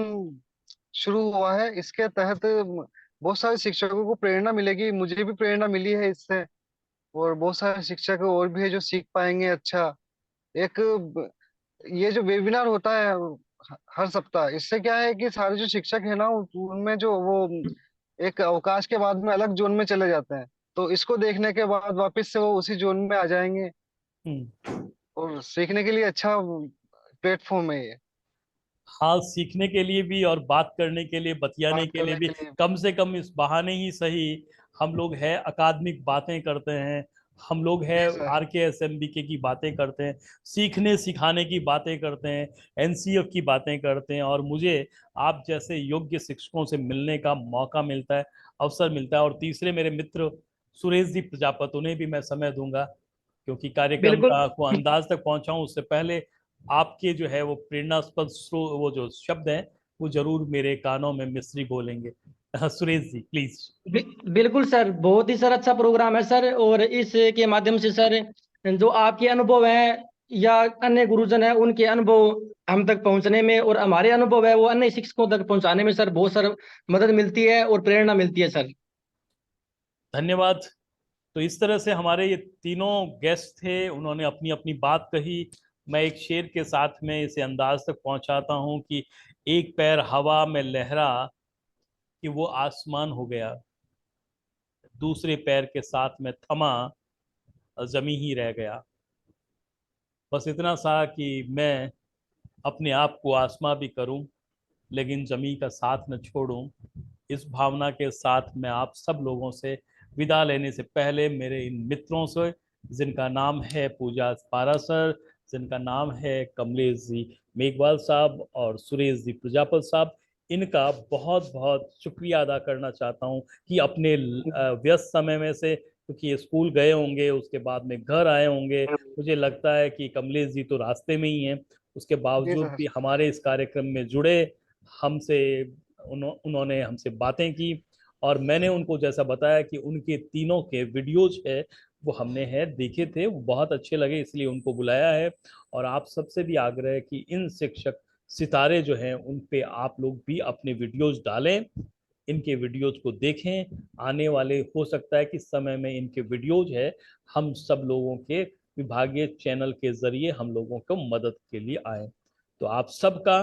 शुरू हुआ है। इसके तहत बहुत सारे शिक्षकों को प्रेरणा मिलेगी, मुझे भी प्रेरणा मिली है इससे। और बहुत सारे शिक्षक और भी है जो सीख पाएंगे। अच्छा, एक ये जो वेबिनार होता है हर सप्ताह, इससे क्या है कि सारे जो शिक्षक है ना उनमें जो वो एक अवकाश के बाद में अलग जोन में चले जाते हैं। तो इसको देखने के बाद वापस से वो उसी जोन में आ जाएंगे। हम्म। और सीखने के लिए अच्छा प्लेटफॉर्म है ये। हाँ, सीखने के लिए भी और बात करने के लिए, बतियाने बात के लिए करने भी, के लिए। कम से कम इस बहाने ही सही हम लोग है अकादमिक बातें करते हैं, हम लोग है जी सर। RKSMBK की बातें करते हैं, सीखने सिखाने की बातें करते हैं, NCF की बातें करते हैं, और मुझे आप जैसे योग्य शिक्षकों से मिलने का मौका मिलता है, अवसर मिलता है। और तीसरे मेरे मित्र सुरेश जी प्रजापत, उन्हें भी मैं समय दूंगा, क्योंकि कार्यक्रम बिल्कुल। का को अंदाज तक पहुंचाऊं उससे पहले आपके जो है वो प्रेरणास्पद वो जो शब्द हैं वो जरूर मेरे कानों में मिश्री घोलेंगे। सुरेश जी प्लीज। बिल्कुल सर, बहुत ही सर अच्छा प्रोग्राम है सर। और इसके माध्यम से सर जो आपके अनुभव हैं या अन्य गुरुजन है उनके अनुभव हम तक पहुंचने में, और हमारे अनुभव है वो अन्य शिक्षकों तक पहुंचाने में सर बहुत सर मदद मिलती है और प्रेरणा मिलती है सर। धन्यवाद। तो इस तरह से हमारे ये तीनों गेस्ट थे, उन्होंने अपनी अपनी बात कही। मैं एक शेर के साथ में इसे अंदाज तक पहुंचाता हूं कि एक पैर हवा में लहरा कि वो आसमान हो गया, दूसरे पैर के साथ में थमा जमी ही रह गया। बस इतना सा कि मैं अपने आप को आसमां भी करूं लेकिन जमी का साथ न छोड़ूं। इस भावना के साथ मैं आप सब लोगों से विदा लेने से पहले मेरे इन मित्रों से, जिनका नाम है पूजा पारासर, जिनका नाम है कमलेश जी मेघवाल साहब और सुरेश जी प्रजापत साहब, इनका बहुत बहुत शुक्रिया अदा करना चाहता हूं कि अपने व्यस्त समय में से, क्योंकि ये स्कूल गए होंगे उसके बाद में घर आए होंगे, मुझे लगता है कि कमलेश जी तो रास्ते में ही हैं, उसके जी बावजूद सर। भी हमारे इस कार्यक्रम में जुड़े, हमसे उन्होंने हमसे बातें की। और मैंने उनको जैसा बताया कि उनके तीनों के वीडियोज है वो हमने है देखे थे, वो बहुत अच्छे लगे, इसलिए उनको बुलाया है। और आप सबसे भी आग्रह है कि इन शिक्षक सितारे जो हैं उन पे आप लोग भी अपने वीडियोज डालें, इनके वीडियोज को देखें। आने वाले हो सकता है कि समय में इनके वीडियोज है हम सब लोगों के विभागीय चैनल के जरिए हम लोगों को मदद के लिए आए। तो आप सबका,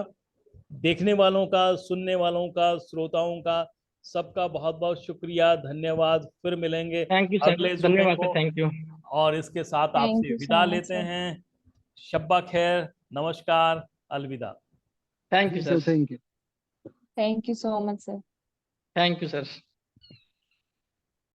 देखने वालों का, सुनने वालों का, श्रोताओं का, सबका बहुत बहुत शुक्रिया, धन्यवाद। फिर मिलेंगे थैंक यू सर, अगले जुमे धन्यवाद को, सर, थैंक यू। और इसके साथ थैंक आपसे यू विदा सो मच लेते सर। हैं। शब्बा खैर, नमस्कार, अलविदा। Thank you sir. Thank you. Thank you so much sir. Thank you sir.